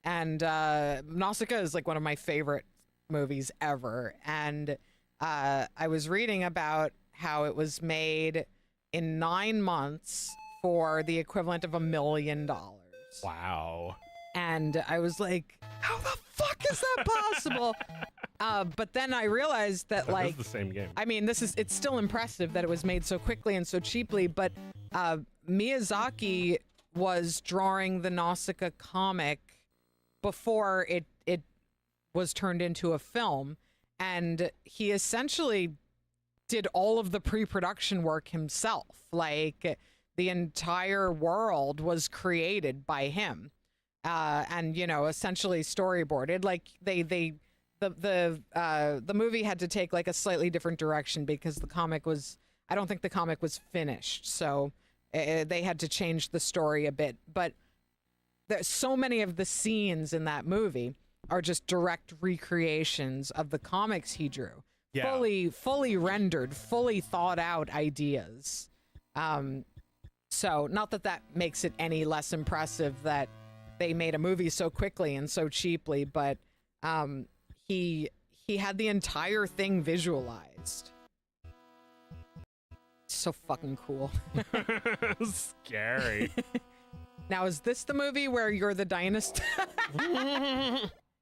And Nausicaa is like one of my favorite movies ever. And I was reading about how it was made in 9 months for the equivalent of $1 million. Wow. And I was like, how the fuck is that possible? But then I realized that, That is the same game. I mean, it's still impressive that it was made so quickly and so cheaply, but Miyazaki was drawing the Nausicaa comic before it was turned into a film, and he essentially did all of the pre-production work himself. Like, the entire world was created by him, and essentially storyboarded. Like the movie had to take like a slightly different direction because I don't think the comic was finished, so they had to change the story a bit. But there's so many of the scenes in that movie are just direct recreations of the comics he drew. Yeah. Fully rendered, fully thought out ideas. So not that makes it any less impressive that they made a movie so quickly and so cheaply, but he had the entire thing visualized. So fucking cool. Scary. Now, is this the movie where you're the dinosaur?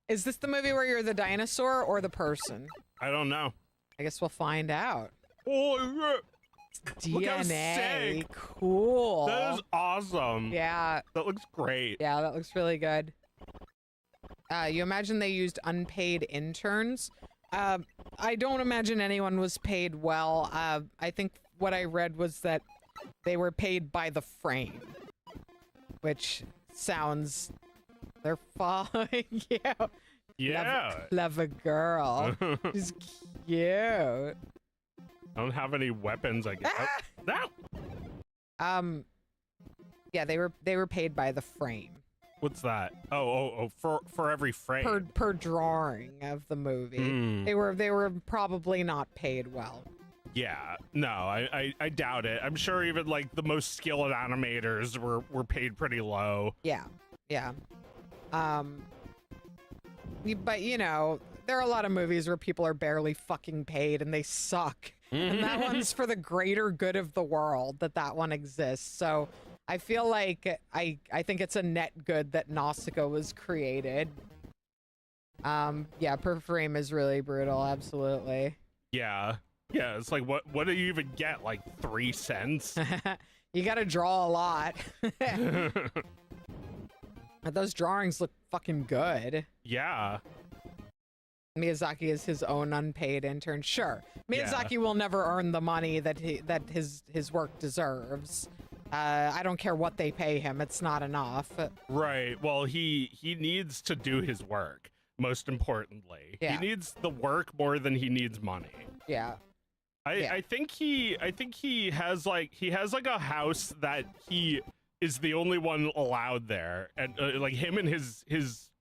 Is this the movie where you're the dinosaur or the person? I don't know. I guess we'll find out. Oh, look how DNA. sick. Cool. That is awesome. Yeah. That looks great. Yeah, that looks really good. You imagine they used unpaid interns? I don't imagine anyone was paid well. I think what I read was that they were paid by the frame, which sounds... They're following you. Yeah. Clever girl. She's cute. I don't have any weapons, I guess. Ah! No. Yeah, they were paid by the frame. What's that? Oh, for every frame. Per drawing of the movie. Mm. They were probably not paid well. Yeah. No, I doubt it. I'm sure even like the most skilled animators were paid pretty low. Yeah. Yeah. But there are a lot of movies where people are barely fucking paid and they suck. And that one's for the greater good of the world that one exists. So I feel like I think it's a net good that Nausicaa was created. Yeah, per frame is really brutal, absolutely. Yeah. Yeah, it's like what do you even get? Like 3 cents? You gotta draw a lot. But those drawings look fucking good. Yeah. Miyazaki is his own unpaid intern. Sure, Miyazaki will never earn the money that his work deserves. I don't care what they pay him; it's not enough. Right. Well, he needs to do his work. Most importantly, Yeah. he needs the work more than he needs money. Yeah. I think he has like a house that he is the only one allowed there, and like him and his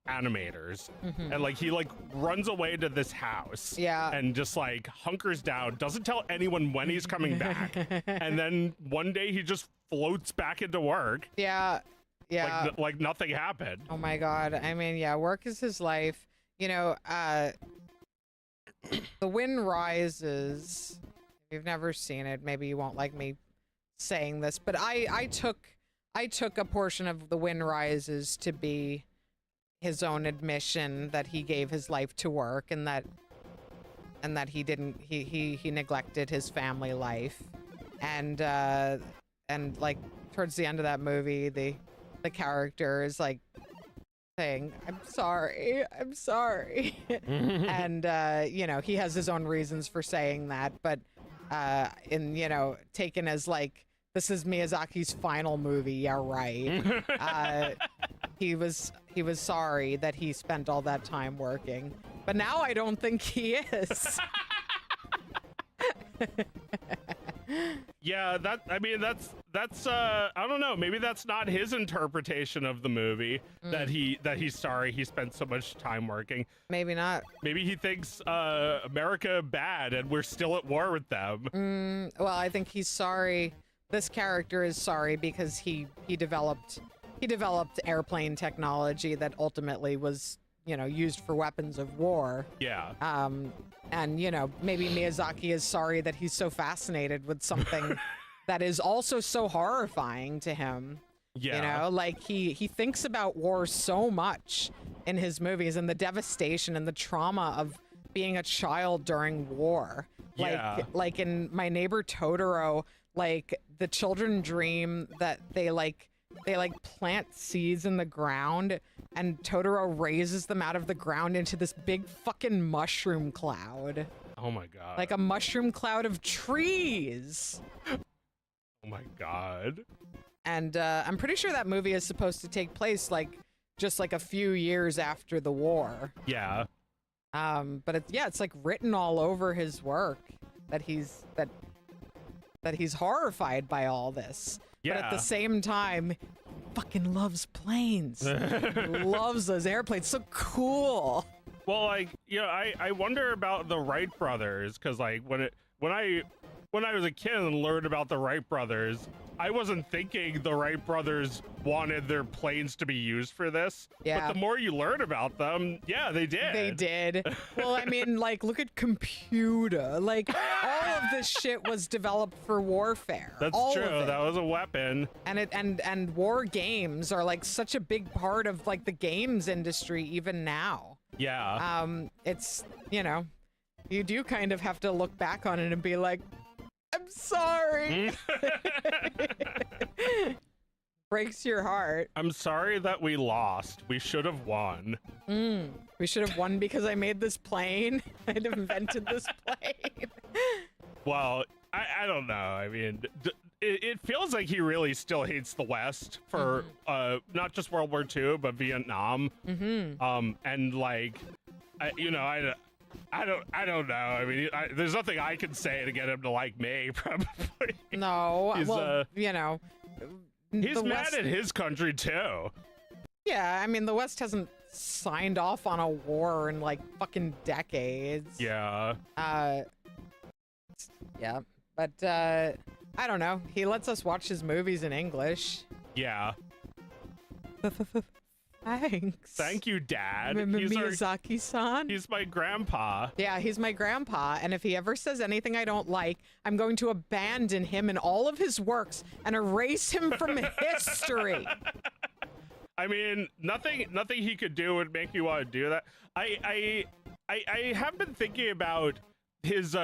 animators, and like he like runs away to this house, and just like hunkers down, doesn't tell anyone when he's coming back, and then one day he just floats back into work. Yeah. Like nothing happened. Oh my god. I mean, yeah, work is his life. The Wind Rises. If you've never seen it, maybe you won't like me saying this, but I took a portion of The Wind Rises to be his own admission that he gave his life to work, and that he neglected his family life, and like towards the end of that movie, the character is like saying, I'm sorry. And he has his own reasons for saying that, but taken as like, this is Miyazaki's final movie. Yeah, right. He was sorry that he spent all that time working, but now I don't think he is. Yeah, that's I don't know, maybe that's not his interpretation of the movie, that he's sorry he spent so much time working. Maybe not. Maybe he thinks America bad and we're still at war with them. Well, I think he's sorry. This character is sorry because he developed airplane technology that ultimately was, used for weapons of war. Yeah. And maybe Miyazaki is sorry that he's so fascinated with something that is also so horrifying to him. Yeah. You know, like he thinks about war so much in his movies and the devastation and the trauma of being a child during war. Like in My Neighbor Totoro, like the children dream that they plant seeds in the ground and Totoro raises them out of the ground into this big fucking mushroom cloud. Oh my god. Like a mushroom cloud of trees. Oh my god. And I'm pretty sure that movie is supposed to take place just a few years after the war. Yeah. But it's like written all over his work that he's horrified by all this. Yeah. But at the same time, fucking loves planes. Loves those airplanes. So cool. Well, like, you know, I wonder about the Wright brothers, because like when I was a kid and learned about the Wright brothers, I wasn't thinking the Wright brothers wanted their planes to be used for this. Yeah. But the more you learn about them, yeah, they did. They did. Well, I mean, like, look at computer. Like, all of this shit was developed for warfare. That's all true. Of it. That was a weapon. And war games are like such a big part of like the games industry even now. Yeah. It's, you know, you do kind of have to look back on it and be like, I'm sorry. Breaks your heart. I'm sorry that we lost. We should have won. We should have won because I made this plane. I'd invented this plane. Well, I don't know. I mean, it feels like he really still hates the West for not just World War II, but Vietnam. And like, I don't know. I mean, there's nothing I can say to get him to like me, probably. No, He's, well, you know, he's mad at his country too. Yeah, I mean, the West hasn't signed off on a war in like fucking decades. Yeah. Yeah, but I don't know. He lets us watch his movies in English. Yeah. Thanks. Thank you, Dad. Miyazaki-san. He's my grandpa. Yeah, he's my grandpa, and if he ever says anything I don't like, I'm going to abandon him and all of his works and erase him from history. I mean, nothing he could do would make you want to do that. I have been thinking about his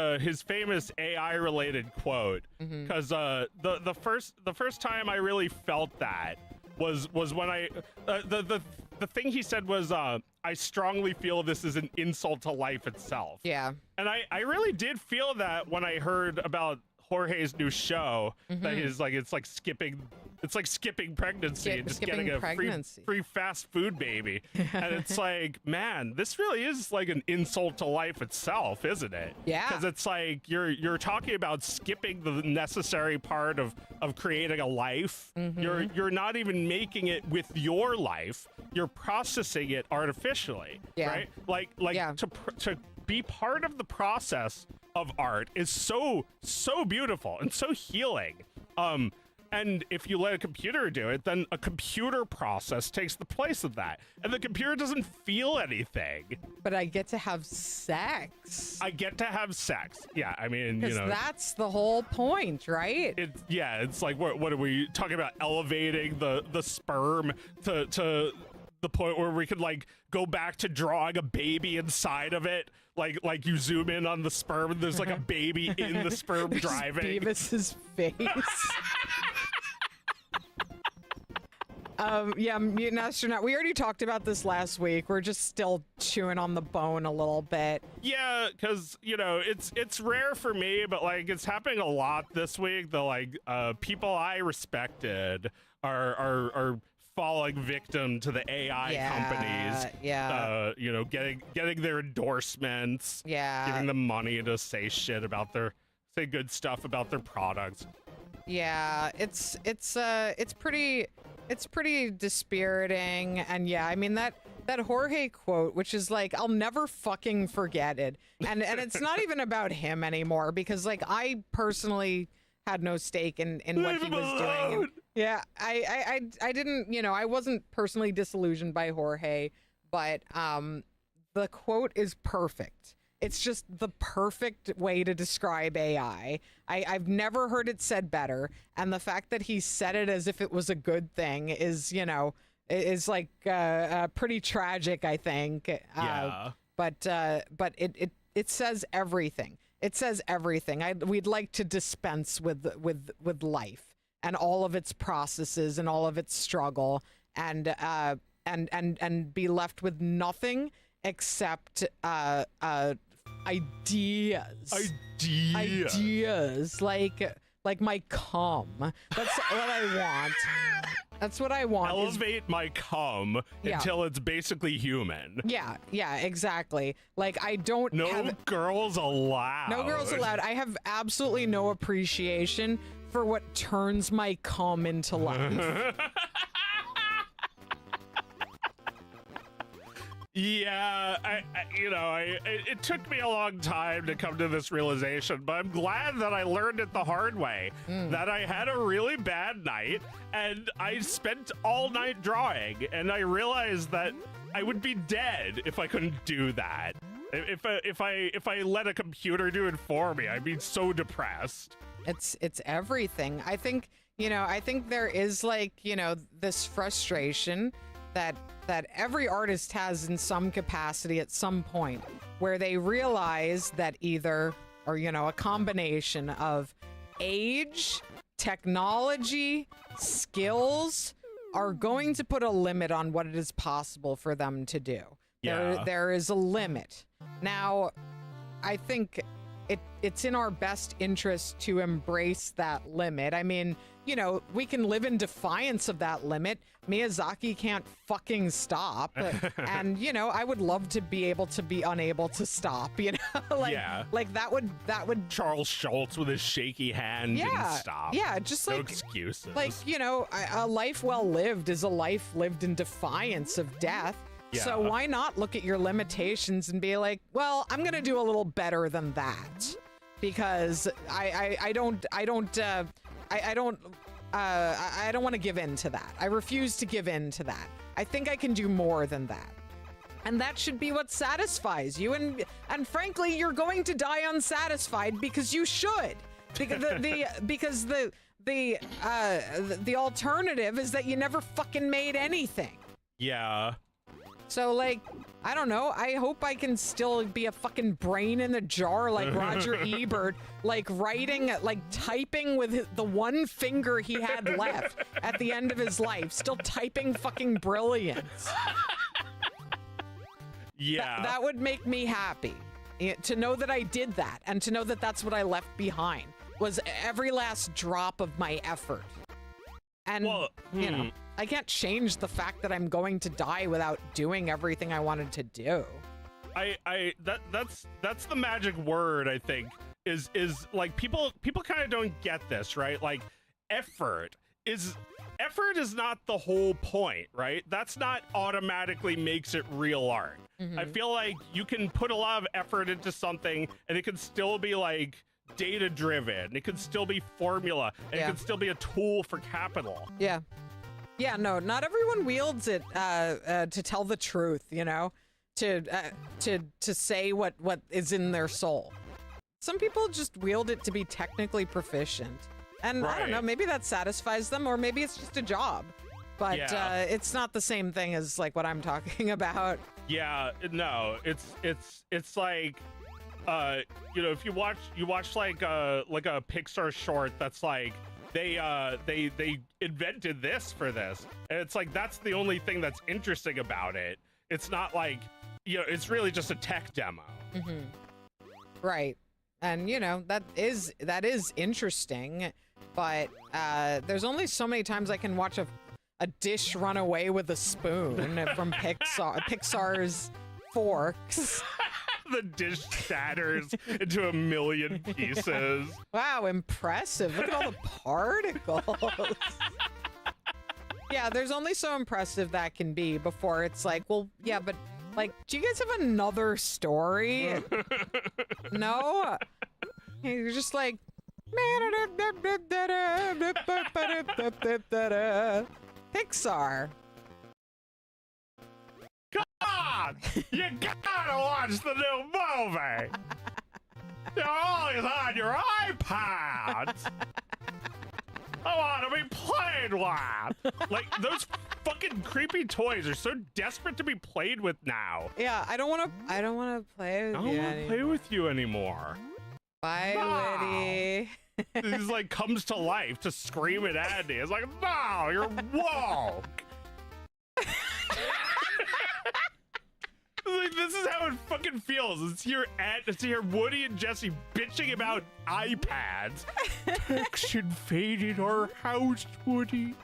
famous AI related quote, because the first time I really felt that was when the thing he said was I strongly feel this is an insult to life itself. Yeah. And I really did feel that when I heard about Jorge's new show, that he's like it's like skipping pregnancy and just getting a free fast food baby. And it's like, man, this really is like an insult to life itself, isn't it? Yeah. Because it's like you're talking about skipping the necessary part of creating a life. You're not even making it with your life. You're processing it artificially. Yeah. Right? Like to be part of the process of art is so beautiful and so healing. And if you let a computer do it, then a computer process takes the place of that. And the computer doesn't feel anything. But I get to have sex. I get to have sex. Yeah, I mean, you know. That's the whole point, right? It's like, what are we talking about? Elevating the sperm to the point where we could like go back to drawing a baby inside of it. Like you zoom in on the sperm and there's like a baby in the sperm driving. Beavis's face. Yeah, Mutant Astronaut. We already talked about this last week. We're just still chewing on the bone a little bit. Yeah, because you know it's rare for me, but like it's happening a lot this week. The like people I respected are falling victim to the AI companies. Yeah. You know, getting their endorsements. Yeah. Giving them money to say say good stuff about their products. Yeah, it's pretty dispiriting. And yeah, I mean that Jorge quote, which is like, I'll never fucking forget it. And it's not even about him anymore, because like I personally had no stake in what he was doing. And, yeah, I didn't, you know, I wasn't personally disillusioned by Jorge, but the quote is perfect. It's just the perfect way to describe AI. I've never heard it said better, and the fact that he said it as if it was a good thing is, you know, is like pretty tragic, I think. Yeah. But it says everything. It says everything. We'd like to dispense with life and all of its processes and all of its struggle, and be left with nothing except ideas. Ideas like my cum. That's what I want. That's what I want. Elevate my cum until it's basically human. Yeah, exactly. Like, I don't have... girls allowed. No girls allowed. I have absolutely no appreciation for what turns my cum into life. Yeah, it took me a long time to come to this realization, but I'm glad that I learned it the hard way. That I had a really bad night, and I spent all night drawing, and I realized that I would be dead if I couldn't do that. If I let a computer do it for me, I'd be so depressed. It's everything. I think there is, like, this frustration that every artist has in some capacity at some point, where they realize that either, or a combination of age, technology, skills are going to put a limit on what it is possible for them to do. Yeah. There is a limit. Now, I think it's in our best interest to embrace that limit. I mean, we can live in defiance of that limit. Miyazaki can't fucking stop. And, I would love to be able to be unable to stop, Like that would Charles Schultz with his shaky hand didn't stop. Yeah, just no like excuses. Like, a life well lived is a life lived in defiance of death. Yeah. So why not look at your limitations and be like, well, I'm gonna do a little better than that, because I don't want to give in to that. I refuse to give in to that. I think I can do more than that. And that should be what satisfies you. And frankly, you're going to die unsatisfied because you should. Because the alternative is that you never fucking made anything. Yeah. So, like, I don't know. I hope I can still be a fucking brain in the jar like Roger Ebert, like typing with the one finger he had left at the end of his life, still typing fucking brilliance. Yeah. That would make me happy. To know that I did that, and to know that that's what I left behind, was every last drop of my effort. And, I can't change the fact that I'm going to die without doing everything I wanted to do. That's the magic word, I think, is like people kind of don't get this, right? Like, effort is not the whole point, right? That's not automatically makes it real art. I feel like you can put a lot of effort into something and it can still be like data driven. It could still be formula, and it could still be a tool for capital. Yeah. Yeah, no, not everyone wields it to tell the truth, to say what is in their soul. Some people just wield it to be technically proficient. And I don't know, maybe that satisfies them, or maybe it's just a job. But it's not the same thing as like what I'm talking about. Yeah, no, it's like if you watch like a Pixar short that's like they invented this for this, and it's like that's the only thing that's interesting about it. It's not like it's really just a tech demo. Right. And that is interesting, but there's only so many times I can watch a dish run away with a spoon from Pixar's Forks. The dish shatters into a million pieces. Wow, impressive. Look at all the particles. Yeah, there's only so impressive that can be before it's like, well, yeah, but like, do you guys have another story? No? You're just like, Pixar. on! You gotta watch the new movie! You're always on your iPads! I want to be played with! Like, those fucking creepy toys are so desperate to be played with now. Yeah, I don't want to play with I you don't want to play with you anymore. Bye, No. Woody. He's like comes to life to scream at Andy. It's like, no, you're woke. Like, this is how it fucking feels. It's here Woody and Jesse bitching about iPads. Action faded our house, Woody.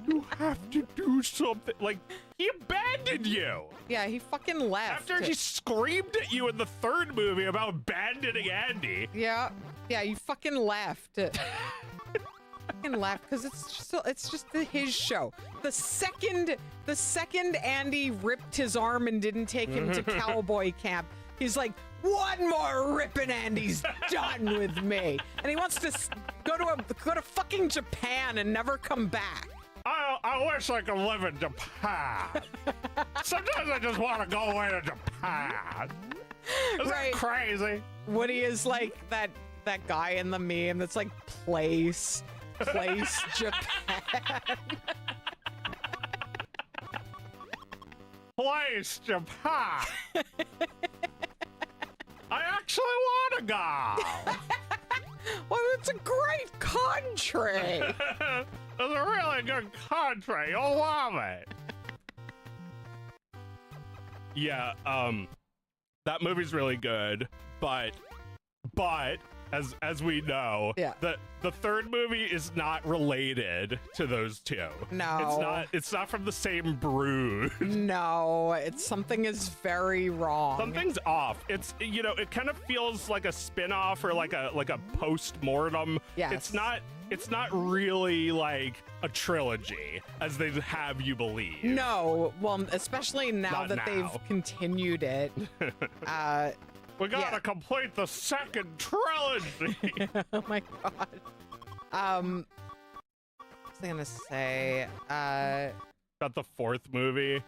You have to do something. Like, he abandoned you. Yeah, he fucking left. After he screamed at you in the third movie about abandoning Andy. Yeah, you fucking left. Fucking left because it's just his show. The second Andy ripped his arm and didn't take him to cowboy camp, he's like, one more ripping Andy's done with me, and he wants to go to fucking Japan and never come back. I wish I could live in Japan. Sometimes I just want to go away to Japan. Is that crazy? Woody is like that guy in the meme that's like place Japan. Place Japan. I actually want to go. Well, it's a great country. It's a really good country. You'll love it. Yeah, that movie's really good, but as we know, yeah, the third movie is not related to those two. No, it's not from the same brood. No, something is very wrong. Something's off. It's, you know, it kind of feels like a spin-off or like a post-mortem. Yes. It's not really like a trilogy as they have you believe. No, well, especially now that they've continued it. We gotta complete the second trilogy. Oh my god. What was I gonna say? Got the fourth movie.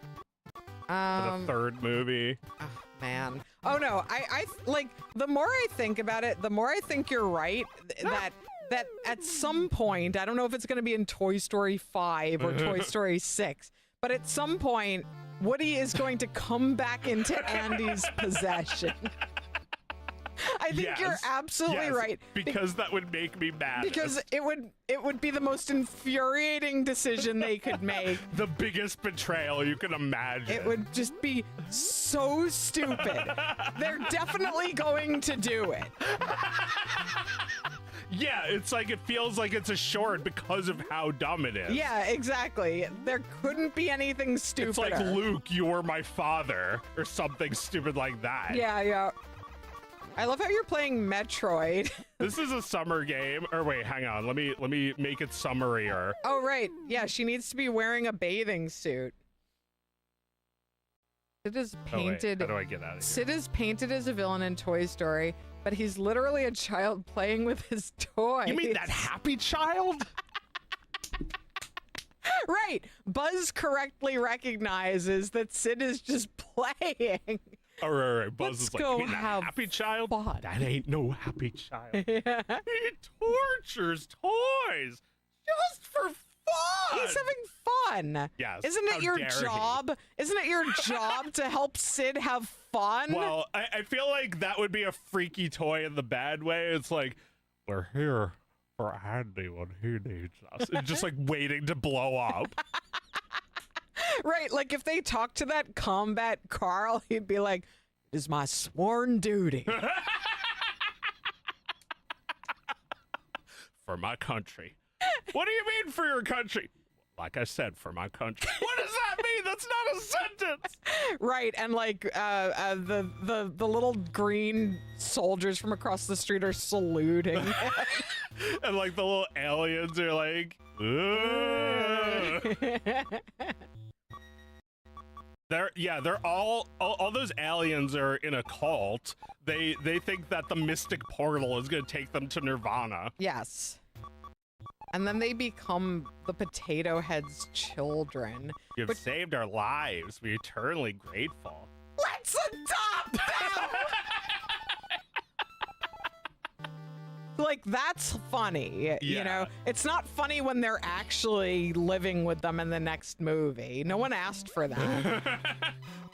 The third movie. Oh, man. Oh no, I like, the more I think about it, the more I think you're right. That at some point, I don't know if it's gonna be in Toy Story 5 or Toy Story 6, but at some point, Woody is going to come back into Andy's possession. I think you're absolutely right. Because that would make me mad. Because it would be the most infuriating decision they could make. The biggest betrayal you can imagine. It would just be so stupid. They're definitely going to do it. Yeah, it's like, it feels like it's a short because of how dumb it is. Yeah, exactly. There couldn't be anything stupider. It's like, Luke, you're my father, or something stupid like that. Yeah. I love how you're playing Metroid. This is a summer game. Or wait, hang on. Let me make it summarier. Oh right. Yeah, she needs to be wearing a bathing suit. Sid is painted. How do I get out of here? Sid is painted as a villain in Toy Story, but he's literally a child playing with his toys. You mean that happy child? Right. Buzz correctly recognizes that Sid is just playing. All right. Buzz Let's is like, go you mean that have happy child? fun. That ain't no happy child. Yeah. He tortures toys just for fun. He's having fun. Yes. Isn't it your job? Isn't it your job to help Sid have fun? Well, I feel like that would be a freaky toy in the bad way. It's like, we're here for Andy when he needs us. It's just like waiting to blow up. Right, like if they talk to that combat Carl, he'd be like, it is my sworn duty. For my country. What do you mean for your country? Like I said, for my country. What does that mean? That's not a sentence. Right, and like the little green soldiers from across the street are saluting. And like the little aliens are like, they're all those aliens are in a cult. They think that the mystic portal is gonna take them to Nirvana. Yes. And then they become the Potato Head's children. You've saved our lives. We're eternally grateful. Let's adopt them! Like, that's funny, you know? It's not funny when they're actually living with them in the next movie. No one asked for that.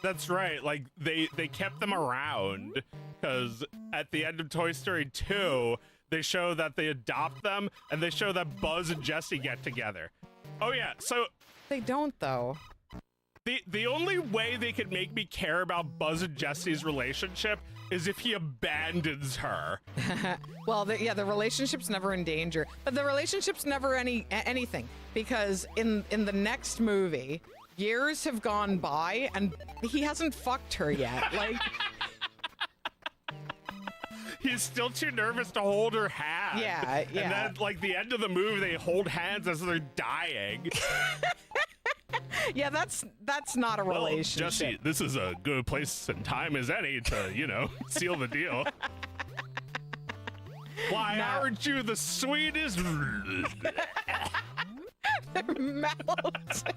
That's right. Like, they kept them around because at the end of Toy Story 2, they show that they adopt them, and they show that Buzz and Jessie get together. Oh, yeah, so... They don't, though. The only way they could make me care about Buzz and Jessie's relationship is if he abandons her. Well, the relationship's never in danger, but the relationship's never anything, because in the next movie, years have gone by and he hasn't fucked her yet. Like, he's still too nervous to hold her hand. Yeah. And then, like, the end of the movie, they hold hands as they're dying. Yeah, that's not a relationship. Well, Jesse, this is a good place and time as any to, you know, seal the deal. Why aren't you the sweetest? They're melting.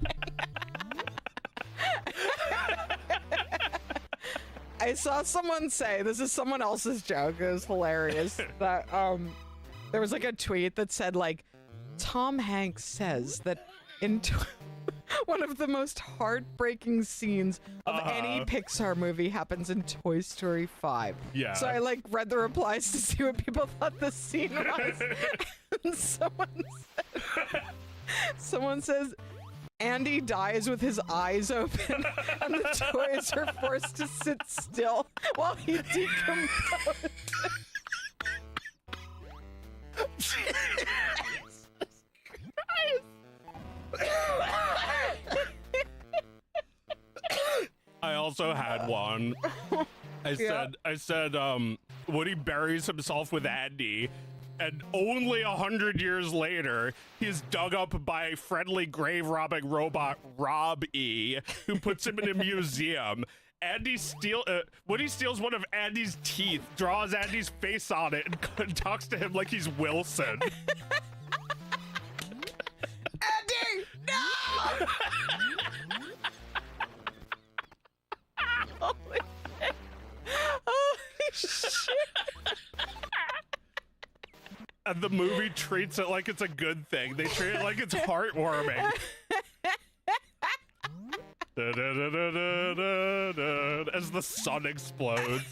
I saw someone say, this is someone else's joke, it was hilarious, that there was like a tweet that said, like, Tom Hanks says that in one of the most heartbreaking scenes of any Pixar movie happens in Toy Story 5. Yeah. So I like read the replies to see what people thought the scene was. And someone says, Andy dies with his eyes open and the toys are forced to sit still while he decomposes. I also had one. I said, Woody buries himself with Andy, and only 100 years later, he's dug up by a friendly grave robbing robot, Rob E, who puts him in a museum. Woody steals one of Andy's teeth, draws Andy's face on it, and talks to him like he's Wilson. Andy, no! Holy shit. Holy shit. And the movie treats it like it's a good thing. They treat it like it's heartwarming. As the sun explodes.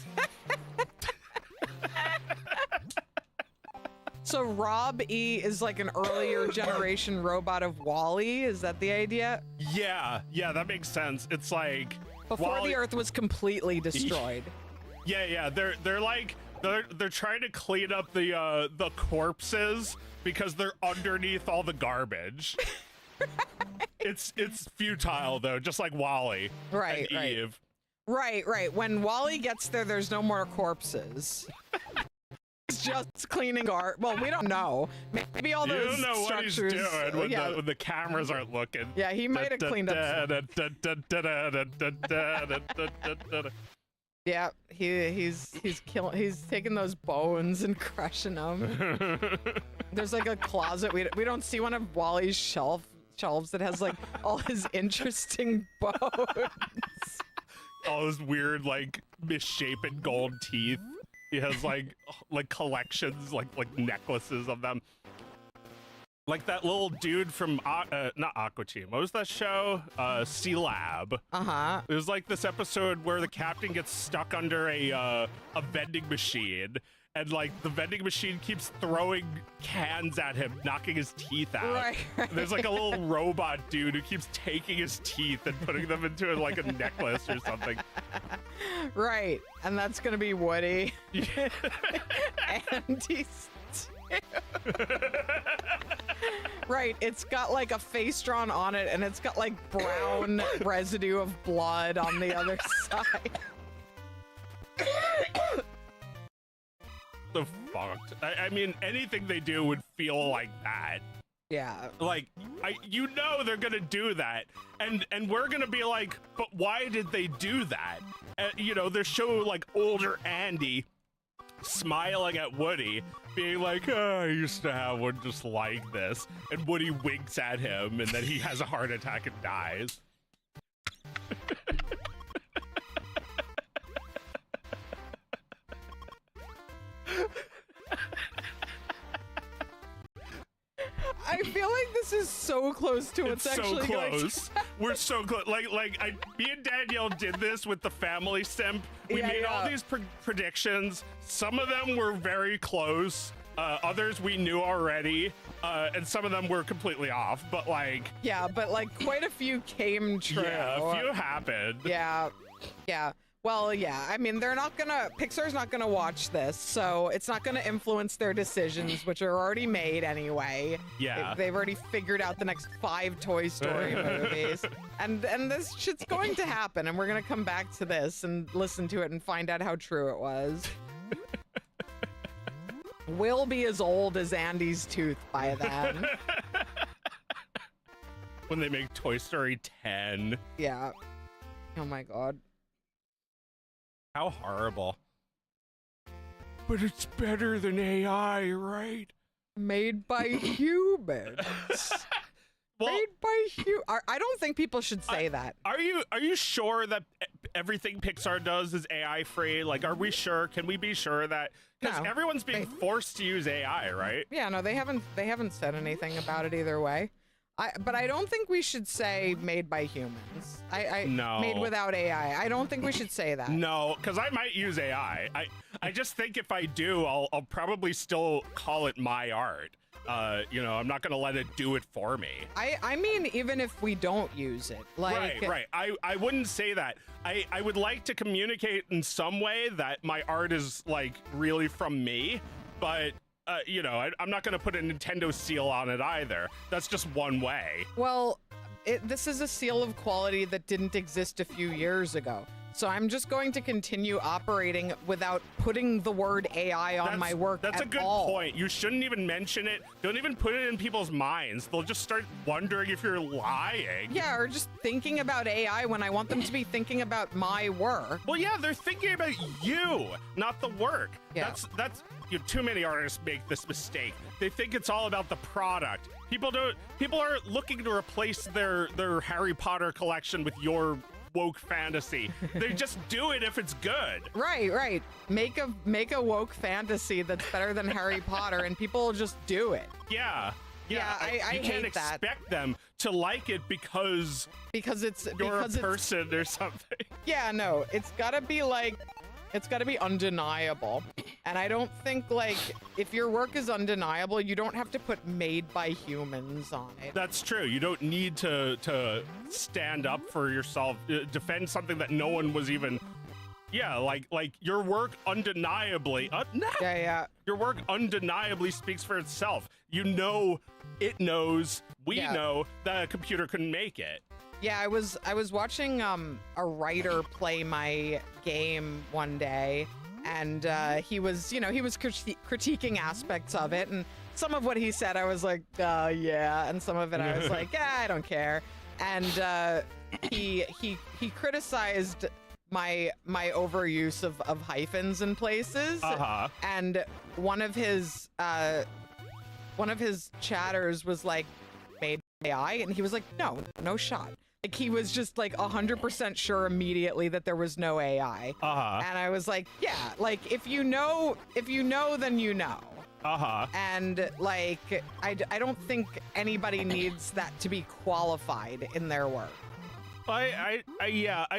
So Rob E is like an earlier generation robot of Wall-E. Is that the idea? Yeah, that makes sense. It's like before the Earth was completely destroyed. Yeah. They're like they're trying to clean up the corpses because they're underneath all the garbage. It's futile though, just like Wall-E and Eve. Right. When Wall-E gets there, there's no more corpses. It's just cleaning art. Well, we don't know. Maybe all those you don't know structures. What he's doing when the cameras aren't looking. Yeah, he might have cleaned up. Yeah, he's taking those bones and crushing them. There's like a closet. We don't see one of Wall-E's shelves that has like all his interesting bones. All his weird like misshapen gold teeth. He has like collections, like necklaces of them. Like that little dude from not Aqua Team. What was that show? Sea Lab. It was like this episode where the captain gets stuck under a vending machine, and like the vending machine keeps throwing cans at him, knocking his teeth out. Right. There's like a little robot dude who keeps taking his teeth and putting them into like a necklace or something. Right, and that's gonna be Woody. And he's right, it's got like a face drawn on it, and it's got like brown residue of blood on the other side. The fucked. I mean, anything they do would feel like that. Yeah. Like, you know they're gonna do that, and we're gonna be like, but why did they do that? You know, they show like older Andy smiling at Woody, being like, oh, I used to have one just like this, and Woody winks at him, and then he has a heart attack and dies. this is so close to what's It's so actually going to close. We're so close. Me and Danielle did this with the family simp. We made all these predictions. Some of them were very close. Others we knew already. And some of them were completely off. But like, yeah, but like quite a few came true. yeah, a few happened. Yeah. Well, yeah. I mean, Pixar's not gonna watch this, so it's not gonna influence their decisions, which are already made anyway. Yeah. They've already figured out the next 5 Toy Story movies, and this shit's going to happen, and we're gonna come back to this and listen to it and find out how true it was. We'll be as old as Andy's tooth by then. When they make Toy Story 10. Yeah. Oh my god. How horrible. But it's better than AI, right? Made by humans. Well, Made by I don't think people should say that. Are you sure that everything Pixar does is AI free? Like, are we sure? Can we be sure that? Because No. everyone's being forced to use AI, right? Yeah, no, they haven't said anything about it either way. But I don't think we should say made by humans. No. Made without AI. I don't think we should say that. No, because I might use AI. I just think if I do, I'll probably still call it my art. I'm not gonna let it do it for me. I mean, even if we don't use it, like Right. I wouldn't say that. I would like to communicate in some way that my art is like really from me, but I'm not gonna put a Nintendo seal on it either. That's just one way. Well, this is a seal of quality that didn't exist a few years ago. So I'm just going to continue operating without putting the word AI on my work That's at a good all. point. You shouldn't even mention it. Don't even put it in people's minds. They'll just start wondering if you're lying. Yeah, or just thinking about AI when I want them to be thinking about my work. Well, yeah, they're thinking about you, not the work. Yeah. That's too many artists make this mistake. They think it's all about the product. People are looking to replace their Harry Potter collection with your woke fantasy. They just do it if it's good. Right. Make a woke fantasy that's better than Harry Potter, and people will just do it. Yeah. I you can't hate that. expect them to like it because you're a person or something. Yeah, no, it's gotta be undeniable. And I don't think, like, if your work is undeniable, you don't have to put made by humans on it. That's true. You don't need to stand up for yourself, defend something that no one was even. Yeah, like your work undeniably. Yeah. Your work undeniably speaks for itself. You know, it knows. We know that a computer couldn't make it. Yeah, I was watching a writer play my game one day, and he was critiquing aspects of it, and some of what he said I was like, yeah, and some of it I was like, yeah, I don't care. And he criticized my overuse of hyphens in places. And one of his chatters was like, made AI, and he was like, no shot. Like, he was just like 100% sure immediately that there was no AI. And I was like, yeah, like if you know, then you know. And like, I don't think anybody needs that to be qualified in their work. I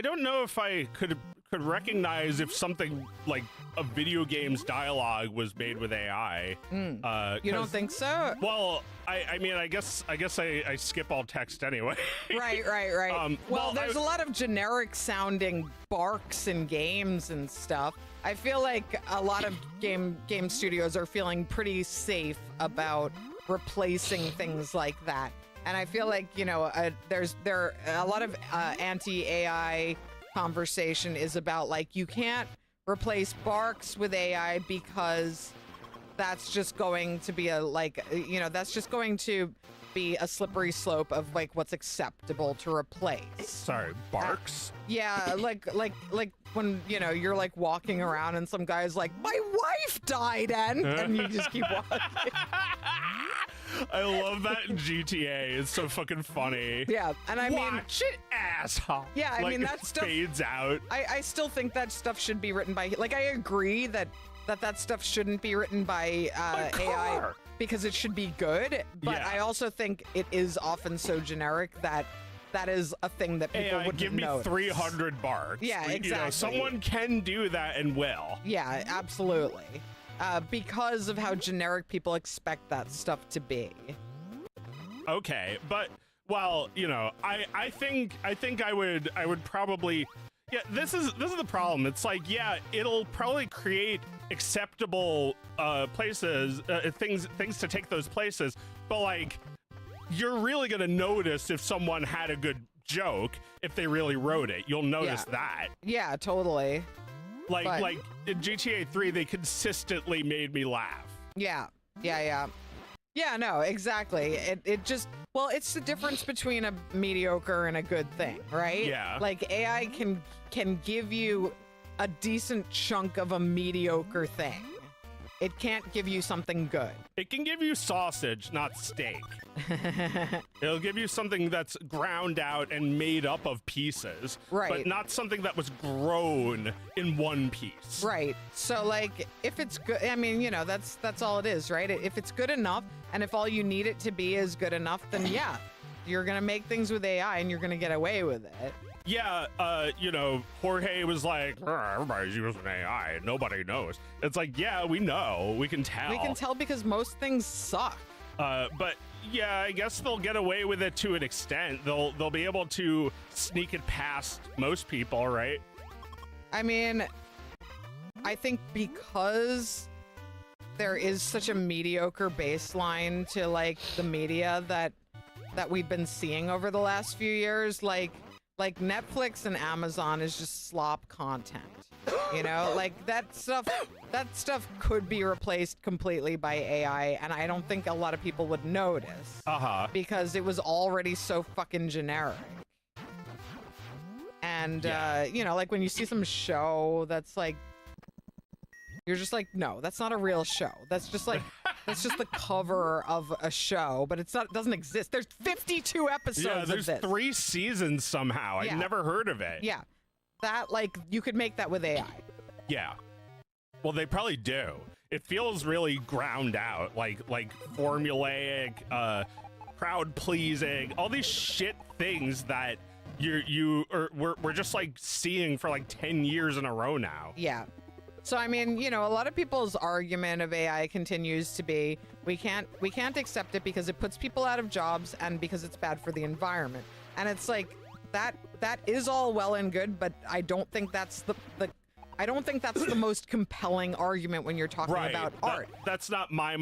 don't know if I could recognize if something like a video game's dialogue was made with AI. You don't think so? Well, I mean, I guess I skip all text anyway. Right. Well, there's a lot of generic sounding barks in games and stuff. I feel like a lot of game studios are feeling pretty safe about replacing things like that. And I feel like, there a lot of anti-AI conversation is about, like, you can't replace barks with AI because that's just going to be that's just going to be a slippery slope of like what's acceptable to replace. Sorry, barks? Yeah, like when you're like walking around and some guy's like, my wife died, and you just keep walking. I love that in GTA. It's so fucking funny. Yeah, and I mean, watch it, asshole. Yeah, I mean, that stuff fades out. I still think that stuff should be written by, like, I agree that stuff shouldn't be written by AI. because it should be good, but Yeah. I also think it is often so generic that that is a thing that people AI, wouldn't give me notice. 300 marks. Yeah, You know, exactly. someone can do that and will. Yeah, absolutely. Because of how generic people expect that stuff to be. Okay, but well, you know, I think I would probably, yeah, this is the problem. It's like, yeah, it'll probably create acceptable places, things to take those places, but like, you're really gonna notice if someone had a good joke if they really wrote it. You'll notice that. Yeah, totally. Like in GTA 3, they consistently made me laugh. Yeah, no, exactly. It just, well, it's the difference between a mediocre and a good thing, right? Yeah. Like AI can give you a decent chunk of a mediocre thing. It can't give you something good. It can give you sausage, not steak. It'll give you something that's ground out and made up of pieces, Right. but not something that was grown in one piece. Right. So like if it's good, I mean, you know, that's all it is, right? If it's good enough and if all you need it to be is good enough, then yeah, you're going to make things with AI and you're going to get away with it. Yeah, you know, Jorge was like, everybody's using AI and nobody knows. It's like, yeah, we know. We can tell. We can tell because most things suck. But yeah, I guess they'll get away with it to an extent. They'll be able to sneak it past most people, right? I mean, I think because there is such a mediocre baseline to like the media that we've been seeing over the last few years, like Netflix and Amazon is just slop content. You know, like that stuff could be replaced completely by AI, and I don't think a lot of people would notice. Because it was already so fucking generic. And you know, like when you see some show that's like, you're just like, no, that's not a real show. That's just like, that's just the cover of a show, but it's not, it doesn't exist. There's 52 episodes Yeah, there's of this. 3 seasons somehow. Yeah. I've never heard of it. Yeah. That, like, you could make that with AI. Yeah. Well, they probably do. It feels really ground out, like formulaic, crowd pleasing, all these shit things that we're just like seeing for like 10 years in a row now. Yeah. So I mean, you know, a lot of people's argument of AI continues to be we can't accept it because it puts people out of jobs and because it's bad for the environment. And it's like that is all well and good, but I don't think that's the most compelling argument when you're talking about art. That's not my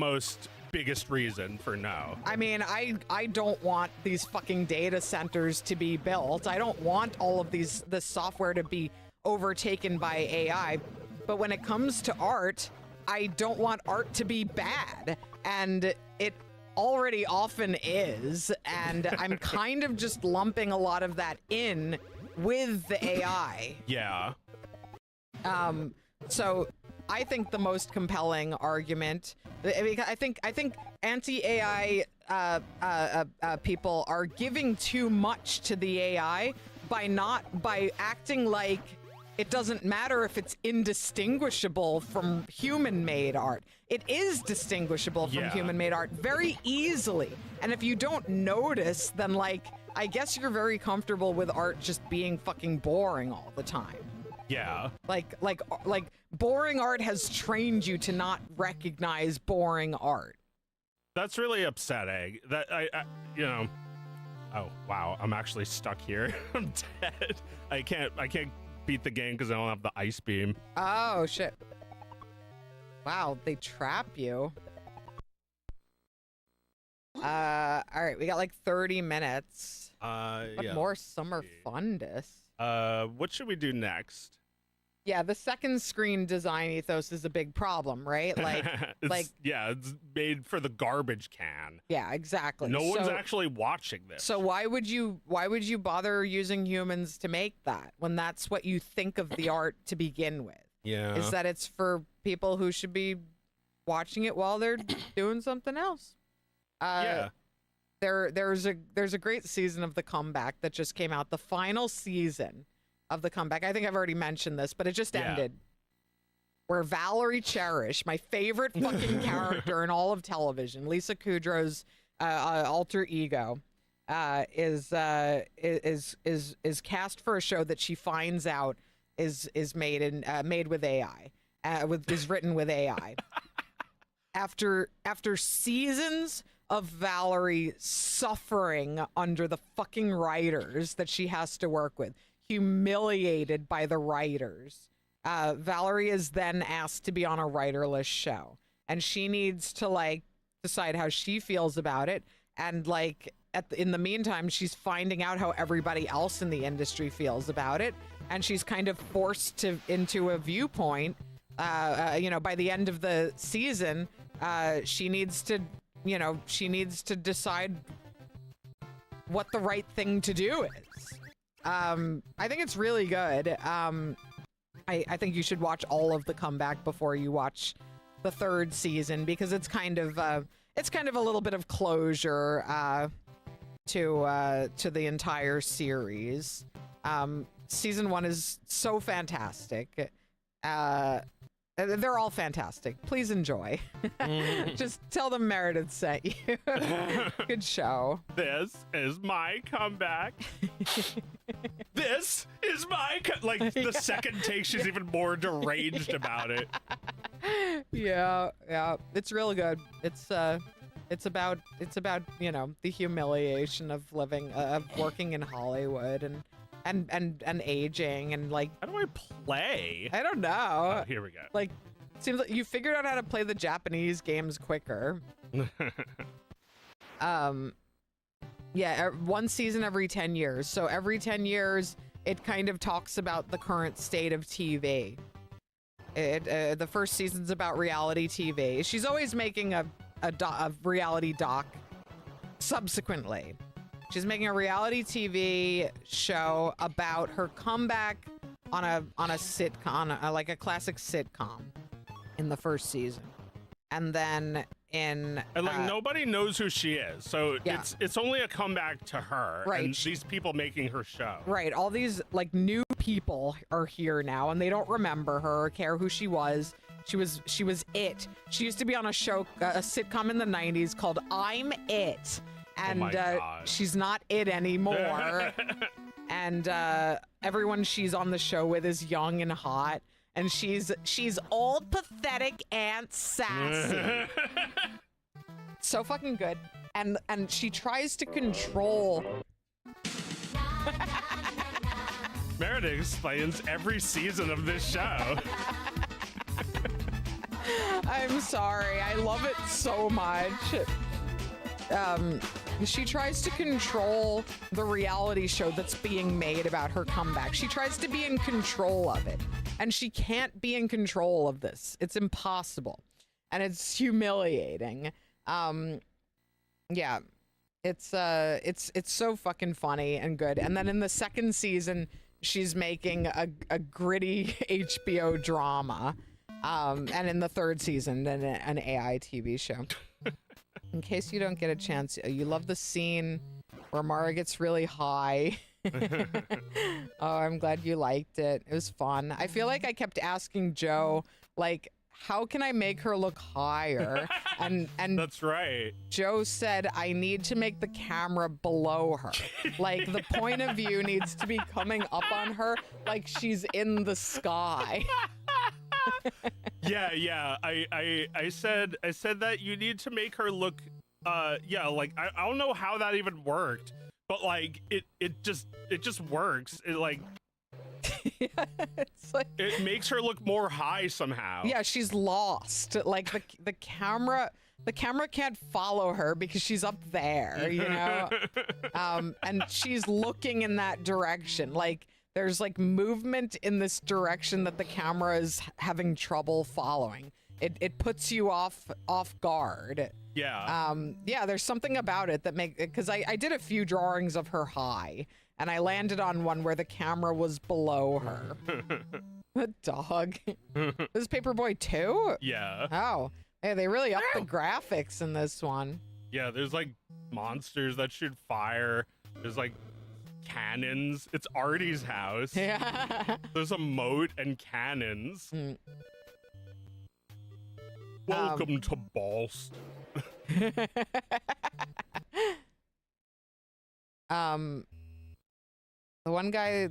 biggest reason for no. I mean, I don't want these fucking data centers to be built. I don't want all of this software to be overtaken by AI. But when it comes to art, I don't want art to be bad. And it already often is. And I'm kind of just lumping a lot of that in with the AI. Yeah. So I think the most compelling argument, I think anti-AI people are giving too much to the AI by acting like it doesn't matter if it's indistinguishable from human-made art. It is distinguishable from human-made art very easily. And if you don't notice, then like, I guess you're very comfortable with art just being fucking boring all the time. Yeah. Like boring art has trained you to not recognize boring art. That's really upsetting. That I you know. Oh wow, I'm actually stuck here. I'm dead. I can't beat the game because I don't have the ice beam. Oh shit. Wow, they trap you. All right, we got like 30 minutes. What more summer fundus? What should we do next? Yeah, the second screen design ethos is a big problem, right? Like, it's made for the garbage can. Yeah, exactly. No one's actually watching this. So why would you bother using humans to make that when that's what you think of the art to begin with? Yeah. Is that it's for people who should be watching it while they're doing something else? Yeah. There's a great season of The Comeback that just came out. The final season of The Comeback. I think I've already mentioned this, but it just ended. where Valerie Cherish, my favorite fucking character in all of television, Lisa Kudrow's alter ego, is cast for a show that she finds out is made with AI, is written with AI. After seasons of Valerie suffering under the fucking writers that she has to work with, humiliated by the writers, Valerie is then asked to be on a writerless show, and she needs to like decide how she feels about it, and like in the meantime she's finding out how everybody else in the industry feels about it, and she's kind of forced into a viewpoint. By the end of the season, she needs to decide what the right thing to do is. I think it's really good. I think you should watch all of The Comeback before you watch the third season, because it's kind of a little bit of closure to the entire series. Season 1 is so fantastic. They're all fantastic. Please enjoy. Just tell them Meredith sent you. Good show. This is my comeback. This is my the second take, she's even more deranged about it. Yeah. It's real good. It's about the humiliation of living, of working in Hollywood and aging and like. How do I play? I don't know. Oh, here we go. Like, seems like you figured out how to play the Japanese games quicker. One season every 10 years. So every 10 years, it kind of talks about the current state of TV. The first season's about reality TV. She's always making a reality doc subsequently. She's making a reality TV show about her comeback on a sitcom, like a classic sitcom, in the first season, and then nobody knows who she is, so yeah. it's only a comeback to her, right? And these people making her show, right? All these like new people are here now, and they don't remember her or care who she was. She was it. She used to be on a show, a sitcom in the 90s called I'm It. And she's not it anymore. And everyone she's on the show with is young and hot, and she's old, pathetic, and sassy. So fucking good. And she tries to control. Meredith explains every season of this show. I'm sorry. I love it so much. She tries to control the reality show that's being made about her comeback. She tries to be in control of it, and she can't be in control of this. It's impossible, and it's humiliating. It's so fucking funny and good. And then in the second season, she's making a gritty HBO drama, and in the third season, an AI TV show. In case you don't get a chance, you love the scene where Mara gets really high. Oh, I'm glad you liked it. It was fun. I feel like I kept asking Joe, like, how can I make her look higher? And That's right. Joe said, I need to make the camera below her. Like, the point of view needs to be coming up on her like she's in the sky. Yeah. I said that you need to make her look like I don't know how that even worked, but like it just works. It like it's like it makes her look more high somehow. Yeah, she's lost. Like the camera can't follow her because she's up there, you know. And she's looking in that direction. Like there's like movement in this direction that the camera is having trouble following. It puts you off guard. Yeah. There's something about it that because I did a few drawings of her high, and I landed on one where the camera was below her. The dog. This is Paperboy 2? Yeah. Oh. Hey, they really upped the graphics in this one. Yeah, there's like monsters that shoot fire. There's like cannons. It's Artie's house. Yeah. There's a moat and cannons. Welcome to Boston. The one guy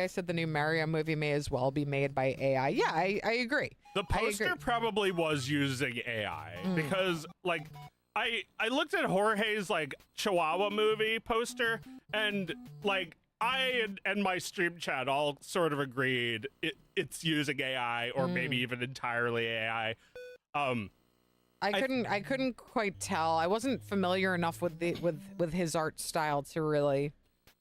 said the new Mario movie may as well be made by AI. Yeah, I agree. The poster probably was using AI because, like, I looked at Jorge's like Chihuahua movie poster, and like I and my stream chat all sort of agreed it's using AI or maybe even entirely AI. I couldn't quite tell. I wasn't familiar enough with his art style to really.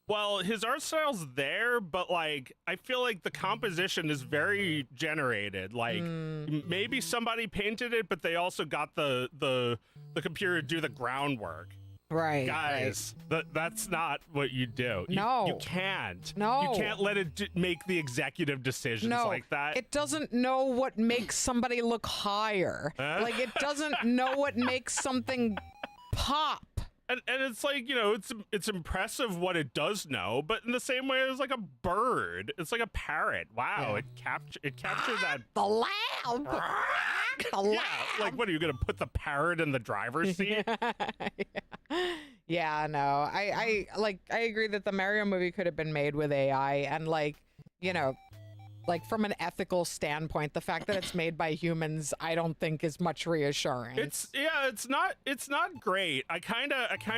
Well, his art style's there, but like I feel like the composition is very generated. Like maybe somebody painted it, but they also got the computer to do the groundwork. Right, guys. Right. That's not what you do. No, you can't. No, you can't let it make the executive decisions like that. It doesn't know what makes somebody look higher. Like it doesn't know what makes something pop. And it's like, you know, it's impressive what it does know, but in the same way as like a bird, it's like a parrot. Wow, yeah. it captured that. The lamb. The lamb. Yeah, like what are you gonna put the parrot in the driver's seat? Yeah, no, I agree that the Mario movie could have been made with AI, and like, you know, like from an ethical standpoint, the fact that it's made by humans, I don't think is much reassuring. It's not great. I kind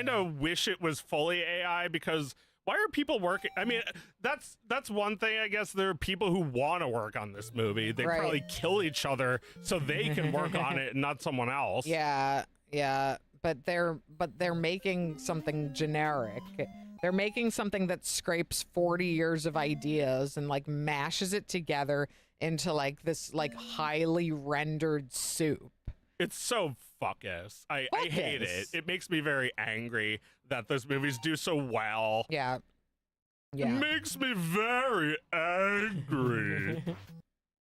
of wish it was fully AI, because why are people working? I mean, that's one thing. I guess there are people who want to work on this movie. They probably kill each other so they can work on it and not someone else. Yeah, but they're making something generic. They're making something that scrapes 40 years of ideas and like mashes it together into like this like highly rendered soup. It's so fuckus. I hate it. It makes me very angry that those movies do so well. Yeah. It makes me very angry.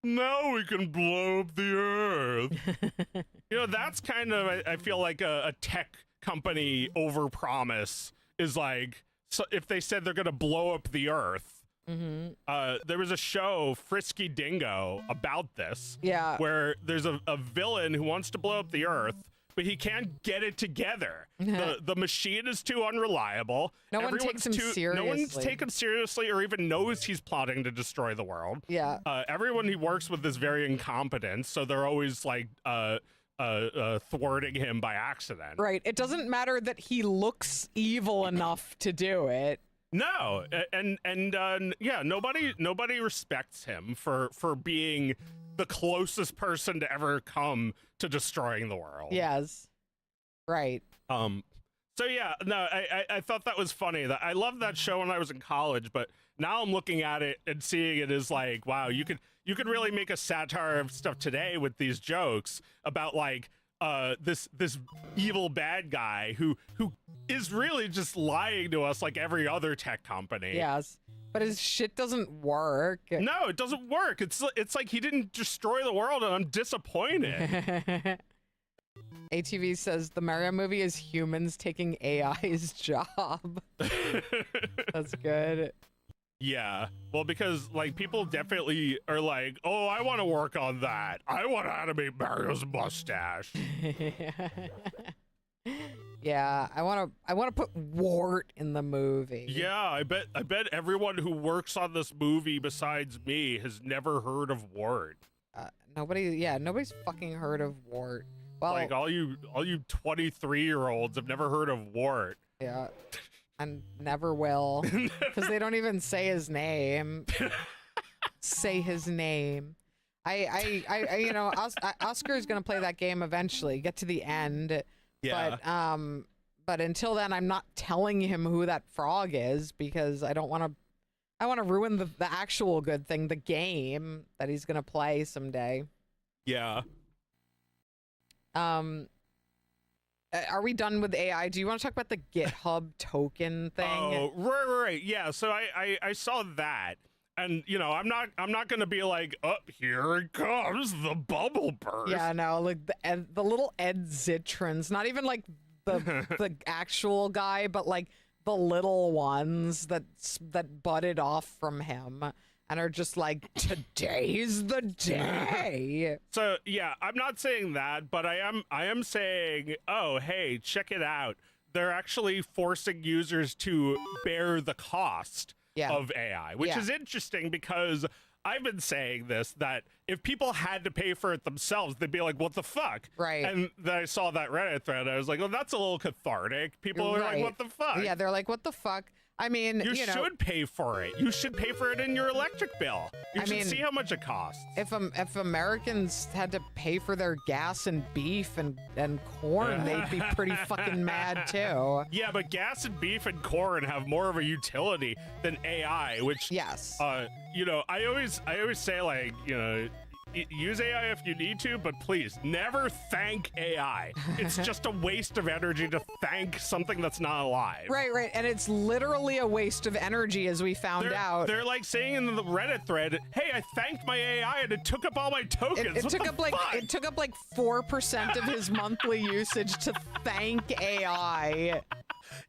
Now we can blow up the earth. You know, that's kind of, I feel like a tech company overpromise is like, so if they said they're going to blow up the earth, there was a show, Frisky Dingo, about this. Yeah. Where there's a villain who wants to blow up the earth, but he can't get it together. The machine is too unreliable. No one takes him seriously. No one's taken seriously or even knows he's plotting to destroy the world. Yeah. Everyone he works with is very incompetent, so they're always like thwarting him by accident. Right. It doesn't matter that he looks evil enough to do it. No, and yeah, nobody respects him for being the closest person to ever come to destroying the world. Yes. Right. So yeah, no, I thought that was funny. That I loved that show when I was in college, but now I'm looking at it and seeing it as like, wow, you could really make a satire of stuff today with these jokes about like this evil bad guy who is really just lying to us like every other tech company. Yes. But his shit doesn't work. No, it doesn't work. It's like he didn't destroy the world, and I'm disappointed. ATV says the Mario movie is humans taking AI's job. That's good. Yeah. Well, because like people definitely are like, oh, I want to work on that. I want to animate Mario's mustache. Yeah, I want to put wart in the movie. Yeah, I bet everyone who works on this movie besides me has never heard of wart. Nobody's fucking heard of wart. Well, like all you 23-year-olds have never heard of wart. Yeah. And never will, because they don't even say his name. Say his name. You know, Oscar is gonna play that game eventually. Get to the end. Yeah. But until then, I'm not telling him who that frog is, because I don't want to. I want to ruin the actual good thing, the game that he's gonna play someday. Yeah. Are we done with AI? Do you want to talk about the GitHub token thing? Oh, right. Yeah. So I saw that, and you know, I'm not gonna be like, oh, here it comes, the bubble burst. Yeah, no, like the little Ed Zitrons, not even like the actual guy, but like the little ones that budded off from him. and are just like, today's the day. So yeah, I'm not saying that, but I am saying, oh hey, check it out. They're actually forcing users to bear the cost of AI, which is interesting because I've been saying this, that if people had to pay for it themselves, they'd be like, what the fuck? Right. And then I saw that Reddit thread. I was like, well, that's a little cathartic. People are like, what the fuck? Yeah, they're like, what the fuck? I mean, you know, should pay for it. You should pay for it in your electric bill. You should see how much it costs. If Americans had to pay for their gas and beef and corn, they'd be pretty fucking mad too. Yeah, but gas and beef and corn have more of a utility than AI, which you know, I always say, like, you know, use AI if you need to, but please never thank AI. It's just a waste of energy to thank something that's not alive. Right. And it's literally a waste of energy, as we found out. They're like saying in the Reddit thread, hey, I thanked my AI and it took up all my tokens. It took up like 4% of his monthly usage to thank AI.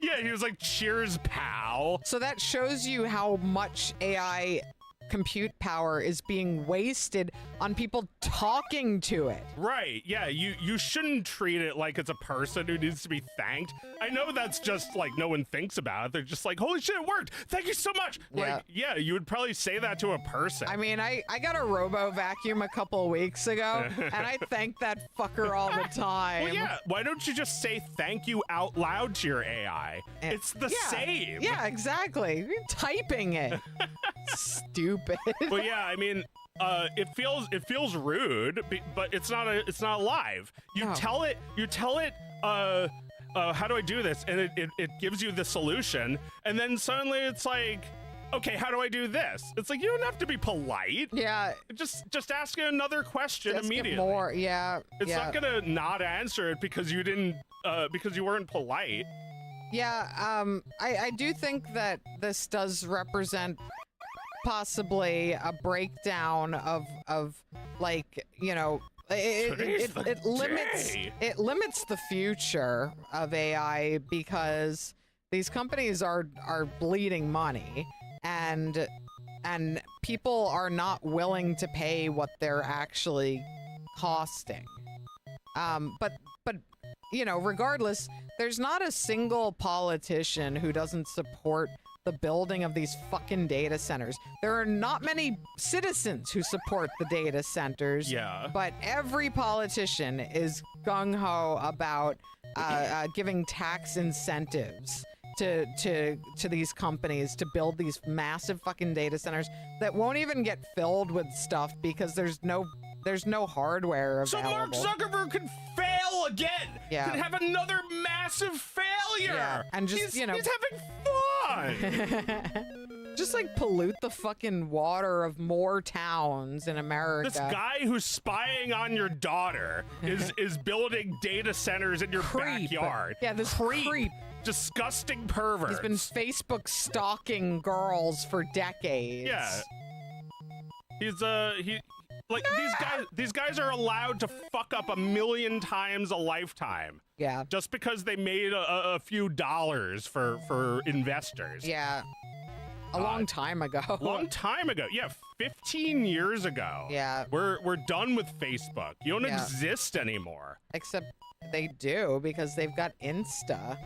Yeah, he was like, cheers, pal. So that shows you how much AI compute power is being wasted on people talking to it. Right. Yeah, you shouldn't treat it like it's a person who needs to be thanked. I know that's just like no one thinks about it. They're just like, holy shit, it worked. Thank you so much. Yeah. Like, yeah, you would probably say that to a person. I mean, I got a robo vacuum a couple of weeks ago, and I thank that fucker all the time. Well, yeah. Why don't you just say thank you out loud to your AI? It's the same. Yeah, exactly. You're typing it. Stupid. Well, yeah, I mean, it feels rude, but it's not live. You tell it, how do I do this? And it gives you the solution, and then suddenly it's like, okay, how do I do this? It's like, you don't have to be polite. Yeah. Just ask it another question immediately. More, yeah. It's not gonna not answer it because you didn't, because you weren't polite. Yeah, I do think that this does represent possibly a breakdown of like, you know, it limits the future of AI because these companies are bleeding money and people are not willing to pay what they're actually costing. But you know, regardless, there's not a single politician who doesn't support the building of these fucking data centers. There are not many citizens who support the data centers. Yeah. But every politician is gung-ho about giving tax incentives to these companies to build these massive fucking data centers that won't even get filled with stuff because there's no hardware available. So Mark Zuckerberg could fail again. Yeah. Could have another massive failure. Yeah. And just, he's having fun. Just like pollute the fucking water of more towns in America. This guy who's spying on your daughter is building data centers in your backyard. Yeah, this creep. Disgusting pervert. He's been Facebook stalking girls for decades. Yeah. Like, these guys are allowed to fuck up 1 million times a lifetime. Yeah. Just because they made a few dollars for investors. Yeah. A long time ago. Long time ago. Yeah, 15 years ago. Yeah. We're done with Facebook. You don't exist anymore. Except they do because they've got Insta.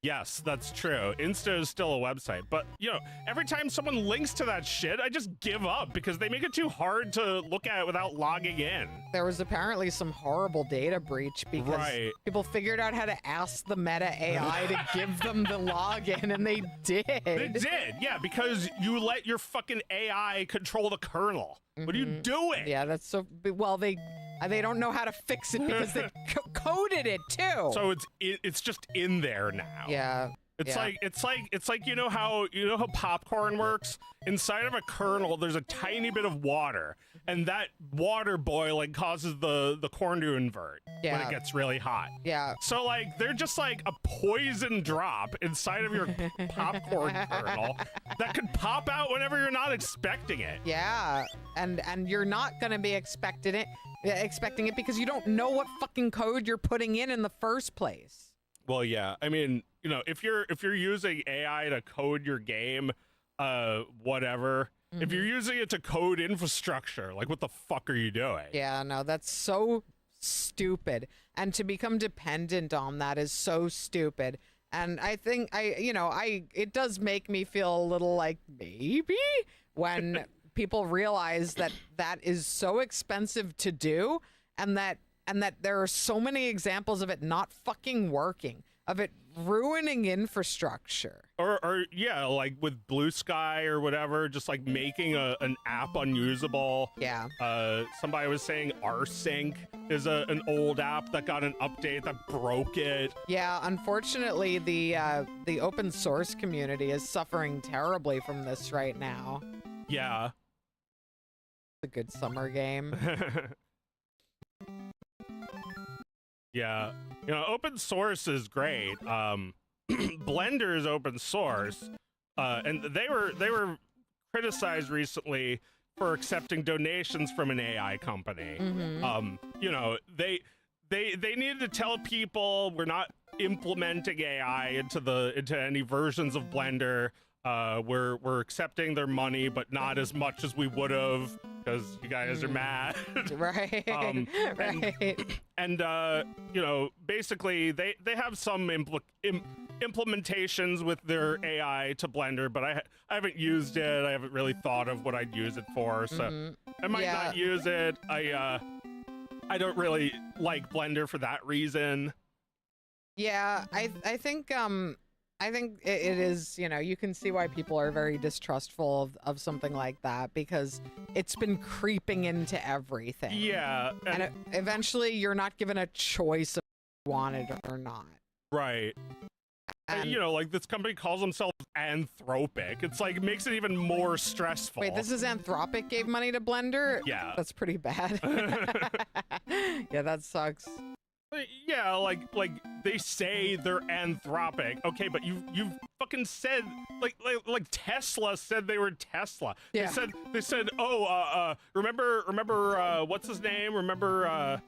Yes, that's true. Insta is still a website, but you know, every time someone links to that shit, I just give up because they make it too hard to look at it without logging in. There was apparently some horrible data breach because people figured out how to ask the Meta AI to give them the login, and they did. They did, yeah, because you let your fucking AI control the kernel. What are you doing? Yeah, that's so. Well, they don't know how to fix it because they coded it too. So it's just in there now. Yeah. It's like you know how popcorn works? Inside of a kernel there's a tiny bit of water, and that water boiling causes the corn to invert when it gets really hot. Yeah. So like they're just like a poison drop inside of your popcorn kernel that could pop out whenever you're not expecting it. Yeah. And you're not going to be expecting it because you don't know what fucking code you're putting in the first place. Well, yeah. I mean, you know, if you're using AI to code your game, whatever, If you're using it to code infrastructure, like what the fuck are you doing? Yeah, no, that's so stupid. And to become dependent on that is so stupid. And I think it does make me feel a little like maybe when people realize that that is so expensive to do, and that there are so many examples of it not fucking working, of it ruining infrastructure. Or yeah, like with Blue Sky or whatever, just like making an app unusable. Yeah. Somebody was saying rsync is an old app that got an update that broke it. Yeah, unfortunately, the open source community is suffering terribly from this right now. Yeah. It's a good summer game. Yeah. You know, open source is great. Blender is open source, and they were criticized recently for accepting donations from an AI company. You know, they needed to tell people we're not implementing AI into any versions of Blender. We're accepting their money, but not as much as we would have, because you guys are mad. Right. Right. And you know, basically they have some implementations with their AI to Blender, but I haven't used it. I haven't really thought of what I'd use it for, so I might not use it. I don't really like Blender for that reason. Yeah, I think it is, you know, you can see why people are very distrustful of something like that, because it's been creeping into everything. Yeah. And eventually you're not given a choice if you want it or not. Right. And, you know, like this company calls themselves Anthropic. It's like, it makes it even more stressful. Wait, this is Anthropic gave money to Blender? Yeah. That's pretty bad. Yeah, that sucks. Yeah, like they say they're Anthropic. Okay, but you've fucking said like Tesla said they were Tesla. Yeah. They said remember what's his name? Remember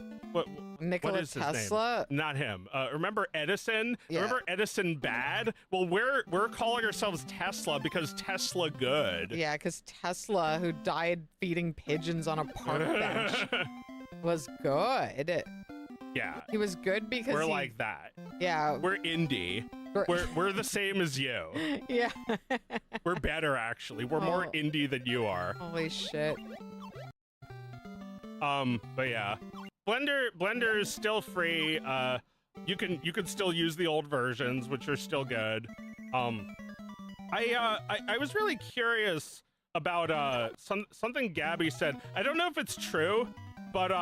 Nikola what is his Tesla? name? Not him. Remember Edison? Yeah. Remember Edison bad? Well, we're calling ourselves Tesla because Tesla good. Yeah, because Tesla, who died feeding pigeons on a park bench, was good. Yeah. He was good because we're like that. Yeah. We're indie. We're the same as you. Yeah. We're better, actually. We're more indie than you are. Holy shit. But yeah, Blender is still free. You can still use the old versions, which are still good. I was really curious about something Gabby said. I don't know if it's true, but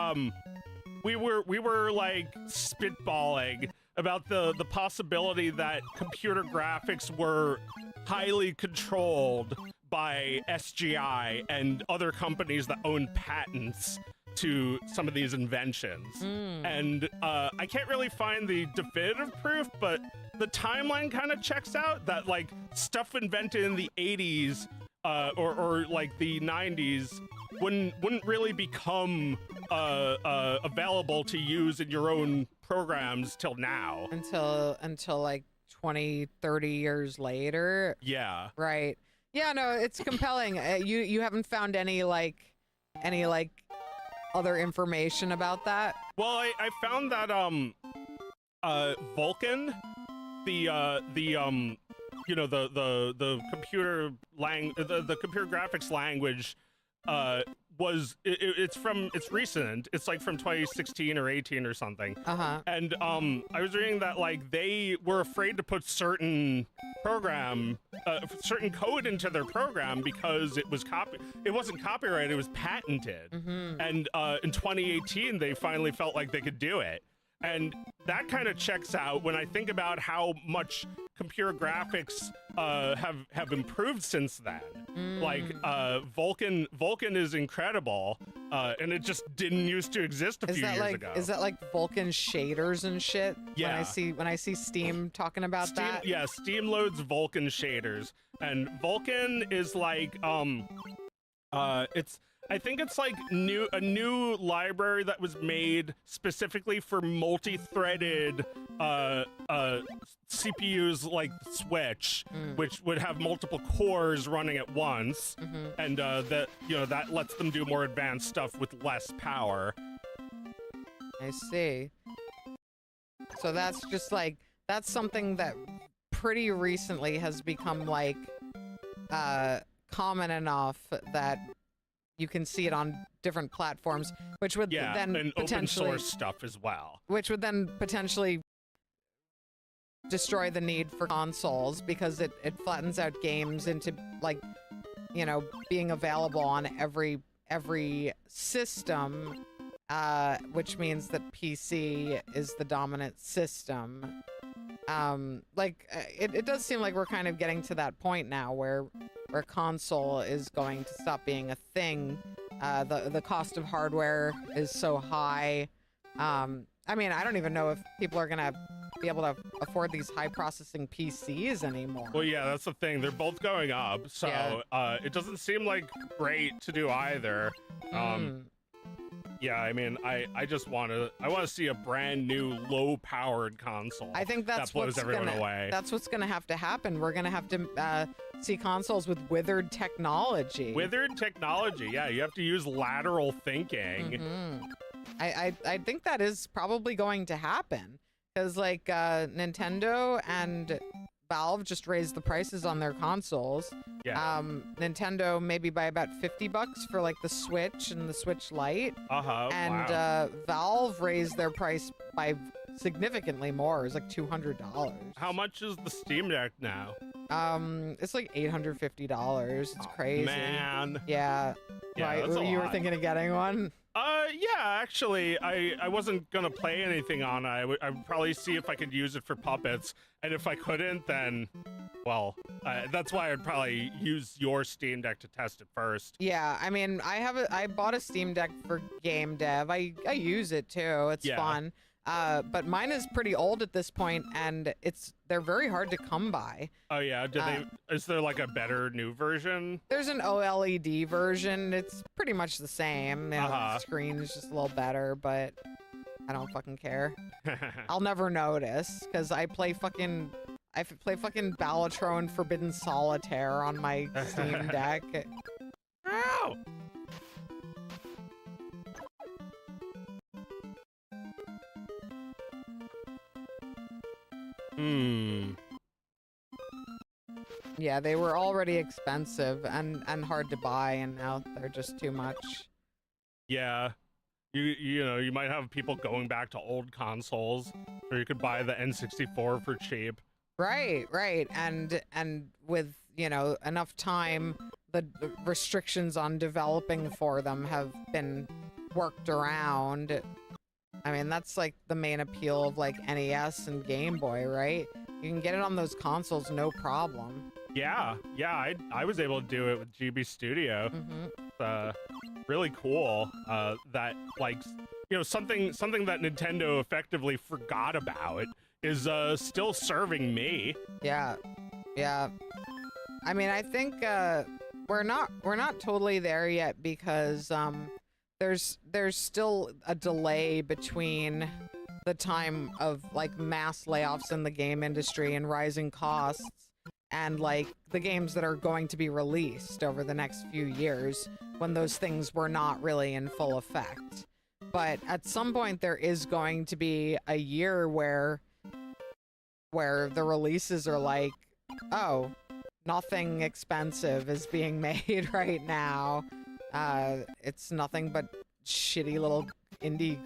we were like spitballing about the possibility that computer graphics were highly controlled by SGI and other companies that own patents to some of these inventions. And I can't really find the definitive proof, but the timeline kind of checks out that like stuff invented in the 80s or like the 90s wouldn't really become available to use in your own programs till now. Until like 20, 30 years later. Yeah. Right. Yeah, no, it's compelling. You haven't found any other information about that? Well, I found that Vulkan, you know, the computer the computer graphics language it's recent. It's like from 2016 or 18 or something. And I was reading that like they were afraid to put certain certain code into their program because it wasn't copyrighted, it was patented. And in 2018 they finally felt like they could do it. And that kind of checks out when I think about how much computer graphics have improved since then. Like Vulkan is incredible, and it just didn't used to exist a few years ago. Is that like Vulkan shaders and shit? Yeah. When I see Steam talking about that. Yeah, Steam loads Vulkan shaders, and Vulkan is like I think it's like a new library that was made specifically for multi-threaded CPUs like Switch, which would have multiple cores running at once, and that lets them do more advanced stuff with less power. I see. So that's just like, that's something that pretty recently has become like common enough that you can see it on different platforms, which would then and potentially open source stuff as well. which would then potentially destroy the need for consoles, because it flattens out games into like, being available on every system, which means that PC is the dominant system. It does seem like we're kind of getting to that point now where console is going to stop being a thing. The cost of hardware is so high. I mean, I don't even know if people are gonna be able to afford these high processing PCs anymore. Well, yeah, that's the thing. They're both going up, so it doesn't seem like great to do either. Yeah, I mean, I want to see a brand new low-powered console. I think that's that blows everyone away. That's what's gonna have to happen. We're gonna have to see consoles with withered technology. Withered technology, yeah. You have to use lateral thinking. I think that is probably going to happen, because like Nintendo and Valve just raised the prices on their consoles. Yeah. Nintendo maybe by about $50 for like the Switch and the Switch Lite. And wow. Valve raised their price by significantly more. It's like $200. How much is the Steam Deck now? It's like $850. It's crazy. Man. Yeah. Yeah, that's a you were lot. thinking of getting one? Yeah, actually, I wasn't gonna play anything on it. I would probably see if I could use it for puppets, and if I couldn't, then, well, that's why I'd probably use your Steam Deck to test it first. Yeah, I mean, I bought a Steam Deck for game dev. I use it too. It's fun. But mine is pretty old at this point, and they're very hard to come by. Oh yeah, is there like a better new version? There's an OLED version. It's pretty much the same. The screen's just a little better, but I don't fucking care. I'll never notice, because I play fucking Balatro and Forbidden Solitaire on my Steam Deck. Ow! Yeah, they were already expensive and hard to buy, and now they're just too much. Yeah. You might have people going back to old consoles, or you could buy the N64 for cheap. Right. And with, enough time, the restrictions on developing for them have been worked around. I mean, that's like the main appeal of like NES and Game Boy, right? You can get it on those consoles, no problem. Yeah, I was able to do it with GB Studio. Really cool. That like, something that Nintendo effectively forgot about is still serving me. Yeah. I mean, I think we're not totally there yet, because there's still a delay between the time of like mass layoffs in the game industry and rising costs, and like the games that are going to be released over the next few years, when those things were not really in full effect. But at some point there is going to be a year where the releases are like, oh, nothing expensive is being made right now. It's nothing but shitty little indie,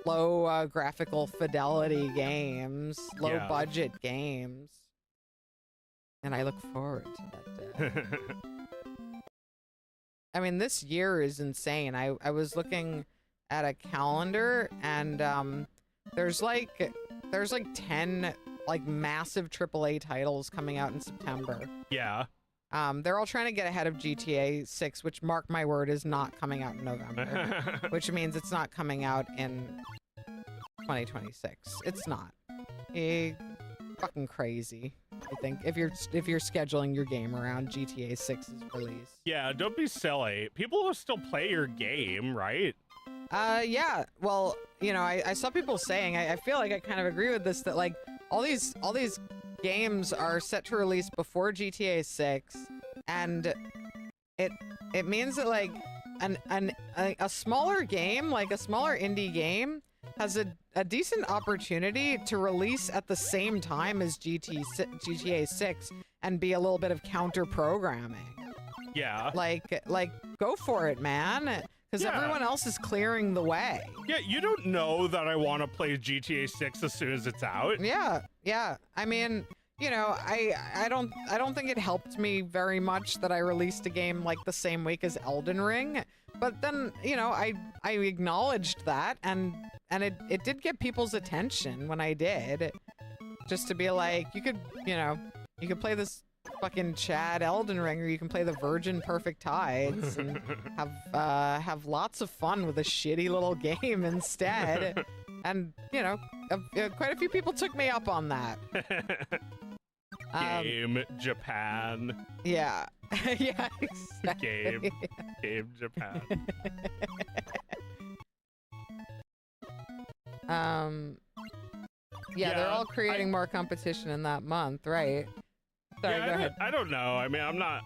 low graphical fidelity games, low budget games. And I look forward to that day. I mean, this year is insane. I was looking at a calendar, and there's like 10 like massive AAA titles coming out in September. Yeah. They're all trying to get ahead of GTA 6, which, mark my word, is not coming out in November, which means it's not coming out in 2026. It's not. fucking crazy. I think if you're scheduling your game around GTA 6's release. Yeah, don't be silly. People will still play your game, right? Yeah. Well, you know, I saw people saying, I feel like I kind of agree with this, that like all these games are set to release before GTA 6, and it means that like a smaller game, like a smaller indie game, has a decent opportunity to release at the same time as GTA 6 and be a little bit of counter programming. Yeah. Like go for it, man. Because everyone else is clearing the way. Yeah, you don't know that I want to play GTA 6 as soon as it's out. Yeah. I mean, you know, I don't think it helped me very much that I released a game like the same week as Elden Ring. But then, you know, I acknowledged that, and it did get people's attention when I did. Just to be like, you could play this fucking Chad Elden Ring, or you can play the Virgin Perfect Tides and have lots of fun with a shitty little game instead. And you know, quite a few people took me up on that. Game Japan. Yeah. Yeah, exactly. Game Japan. Yeah, they're all creating more competition in that month, right? Sorry, go ahead. I don't know. I mean, I'm not.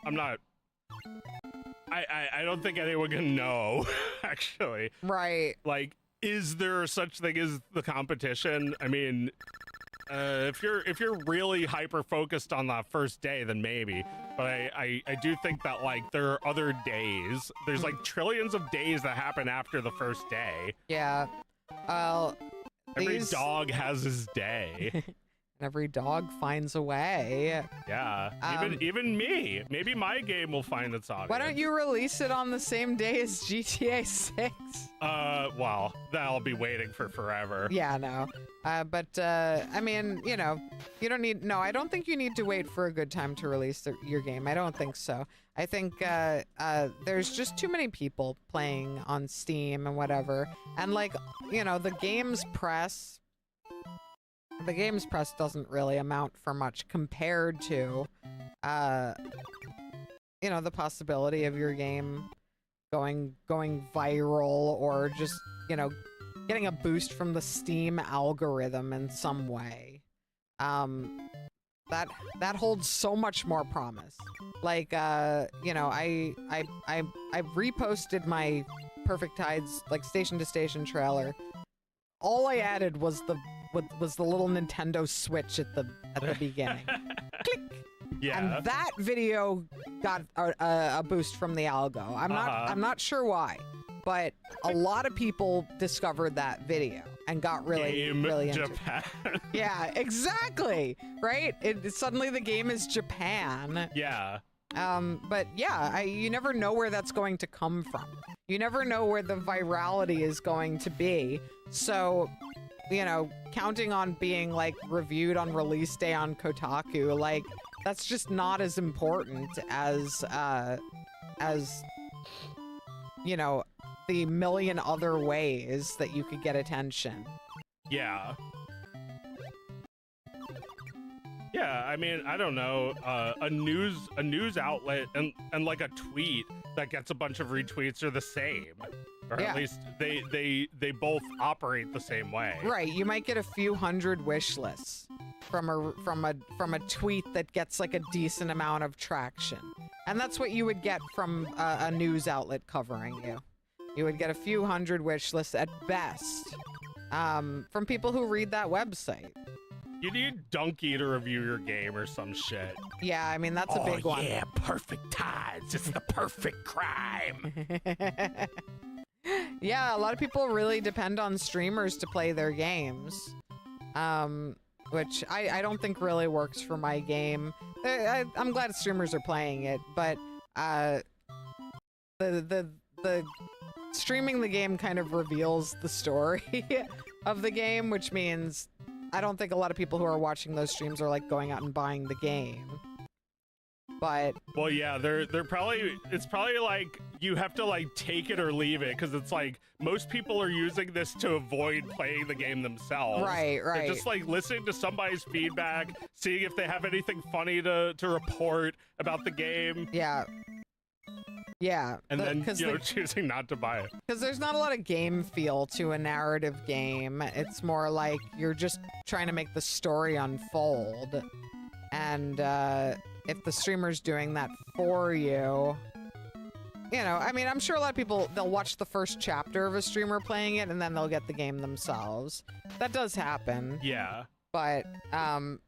I don't think anyone can know, actually. Right. Like, is there such thing as the competition? I mean, if you're really hyper focused on that first day, then maybe. But I do think that like there are other days. There's like trillions of days that happen after the first day. Yeah. Every dog has his day. Every dog finds a way. Yeah, even me. Maybe my game will find its audience. Why don't you release it on the same day as GTA 6? Well, that'll be waiting for forever. Yeah, no. But I mean, you know, you don't need. No, I don't think you need to wait for a good time to release your game. I don't think so. I think there's just too many people playing on Steam and whatever, and like, you know, the games press doesn't really amount for much compared to, you know, the possibility of your game going viral, or just, you know, getting a boost from the Steam algorithm in some way. That holds so much more promise. Like, you know, I reposted my Perfect Tides like station to station trailer. All I added was the little Nintendo Switch at the beginning. Click. Yeah. And that video got a boost from the algo. I'm not sure why, but a lot of people discovered that video and got really into Japan. it. Yeah, exactly. Right? Suddenly the game is Japan. Yeah. But yeah, you never know where that's going to come from. You never know where the virality is going to be. So, you know, counting on being like reviewed on release day on Kotaku, like that's just not as important as you know, the million other ways that you could get attention. Yeah. Yeah, I mean, I don't know, a news outlet and like a tweet that gets a bunch of retweets are the same, or at least they both operate the same way. Right, you might get a few hundred wish lists from a tweet that gets like a decent amount of traction, and that's what you would get from a news outlet covering you. You would get a few hundred wish lists at best from people who read that website. You need Donkey to review your game or some shit. Yeah, I mean, that's a big one. Yeah, Perfect Tides. It's the perfect crime. Yeah, a lot of people really depend on streamers to play their games, which I don't think really works for my game. I'm glad streamers are playing it, but the streaming the game kind of reveals the story of the game, which means I don't think a lot of people who are watching those streams are like going out and buying the game. But well, yeah, they're probably, it's probably like you have to like take it or leave it, because it's like most people are using this to avoid playing the game themselves. Right. They're just like listening to somebody's feedback, seeing if they have anything funny to report about the game. Yeah. And then, choosing not to buy it. Because there's not a lot of game feel to a narrative game. It's more like you're just trying to make the story unfold. And if the streamer's doing that for you, I mean, I'm sure a lot of people, they'll watch the first chapter of a streamer playing it and then they'll get the game themselves. That does happen. Yeah. But, I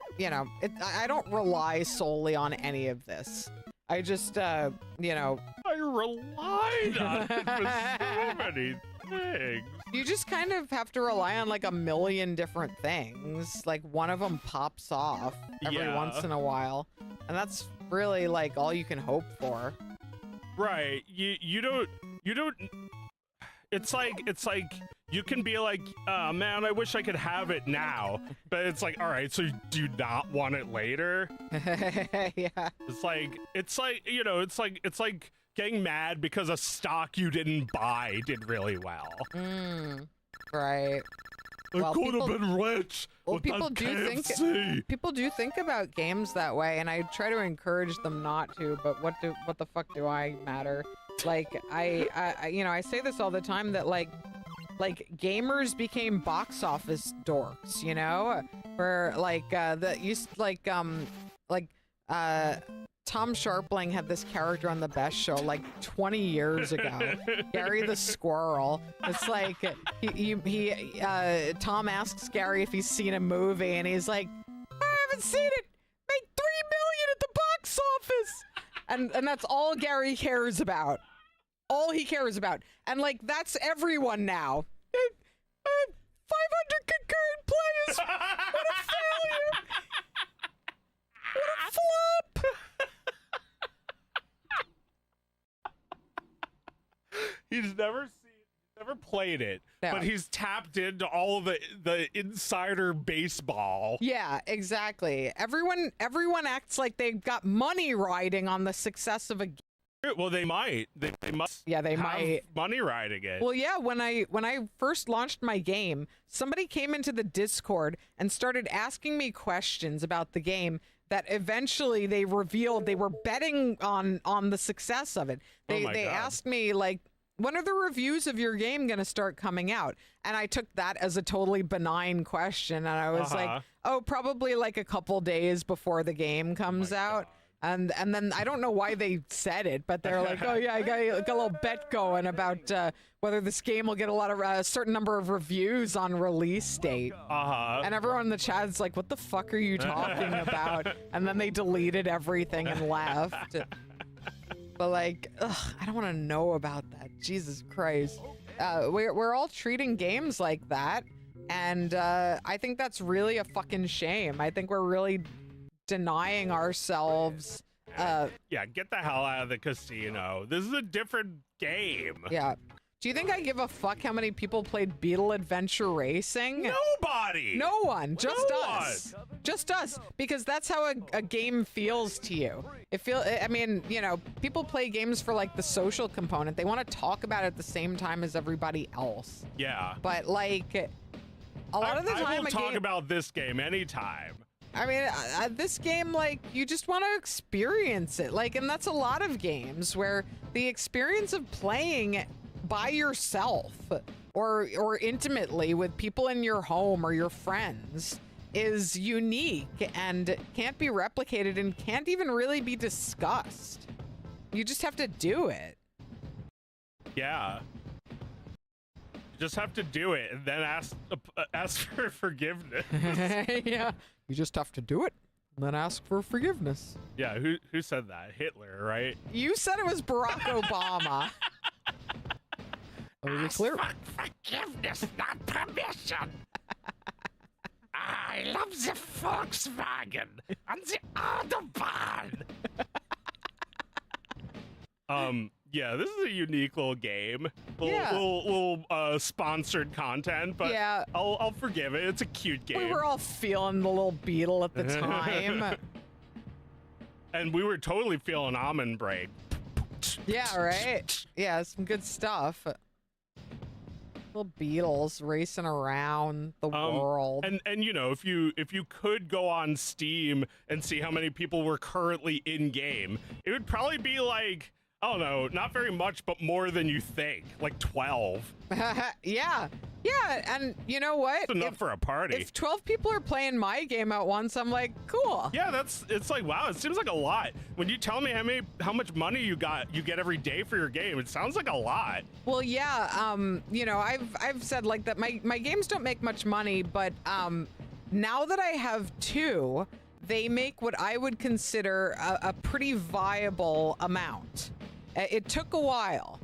don't rely solely on any of this. I just, I relied on it for so many things. You just kind of have to rely on like a million different things. Like one of them pops off every once in a while. And that's really like all you can hope for. Right. You don't it's like you can be like, oh man, I wish I could have it now. But it's like, all right, so do you not want it later? Yeah. It's like getting mad because a stock you didn't buy did really well. Right. I could have been rich. Well, with people that do KFC. people do think about games that way, and I try to encourage them not to. But what the fuck do I matter? Like I say this all the time that like gamers became box office dorks, where Tom Sharpling had this character on The Best Show like 20 years ago, Gary the Squirrel. It's like Tom asks Gary if he's seen a movie, and he's like, I haven't seen it. Made $3 million at the box office, and that's all Gary cares about. All he cares about, and like that's everyone now. 500 concurrent plays. What a failure. What a flop. He's never played it, No. but he's tapped into all of the insider baseball. Yeah, exactly. Everyone acts like they've got money riding on the success of a game. Well, they might. They must. Yeah, they have might. money riding it. Well, yeah, when I first launched my game, somebody came into the Discord and started asking me questions about the game that eventually they revealed they were betting on the success of it. They God. asked me like, when are the reviews of your game going to start coming out? And I took that as a totally benign question, and I was like, oh, probably like a couple days before the game comes out. And then I don't know why they said it, but they're like, oh yeah, I got a little bet going about whether this game will get a certain number of reviews on release date. And everyone in the chat's like, what the fuck are you talking about? And then they deleted everything and left. But like, I don't want to know about that. Jesus Christ. We're all treating games like that, and I think that's really a fucking shame. I think we're really denying ourselves. Yeah, get the hell out of the casino. This is a different game. Yeah. Do you think I give a fuck how many people played Beetle Adventure Racing? Nobody. No one. Just No us. Just us. Because that's how a game feels to you. I mean, people play games for like the social component. They want to talk about it at the same time as everybody else. Yeah. But like, a lot of the time, I will talk about this game anytime. I mean, this game, like, you just want to experience it. Like, and that's a lot of games where the experience of playing by yourself or intimately with people in your home or your friends is unique and can't be replicated and can't even really be discussed. You just have to do it. Yeah. You just have to do it and then ask for forgiveness. Yeah. You just have to do it, and then ask for forgiveness. Yeah, who said that? Hitler, right? You said it was Barack Obama. Ask for forgiveness, not permission. I love the Volkswagen and the Autobahn. Yeah, this is a unique little game. Little sponsored content, but yeah. I'll forgive it. It's a cute game. We were all feeling the little beetle at the time. And we were totally feeling almond break. Yeah, right? Yeah, some good stuff. Little beetles racing around the world. And you know, if you could go on Steam and see how many people were currently in game, it would probably be like, I don't know, not very much, but more than you think, like 12. Yeah, and you know what? That's enough for a party. If 12 people are playing my game at once, I'm like, cool. Yeah, it's like, wow, it seems like a lot. When you tell me how much money you get every day for your game, it sounds like a lot. Well, yeah, you know, I've said like that my games don't make much money, but now that I have 2, they make what I would consider a pretty viable amount. It took a while.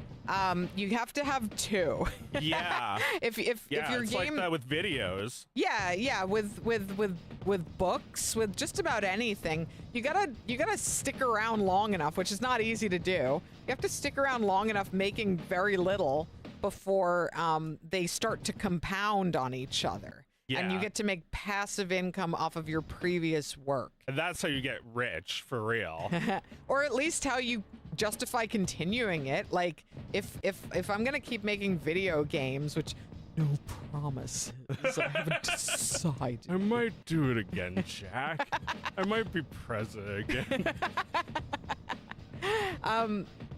You have to have 2. Yeah. if your it's game like that with videos. Yeah, with books, with just about anything, you gotta stick around long enough, which is not easy to do. You have to stick around long enough making very little before they start to compound on each other. Yeah. And you get to make passive income off of your previous work. And that's how you get rich, for real. Or at least how you justify continuing it. Like, if I'm gonna keep making video games, which no promises, I haven't decided. I might do it again, Jack. I might be president again.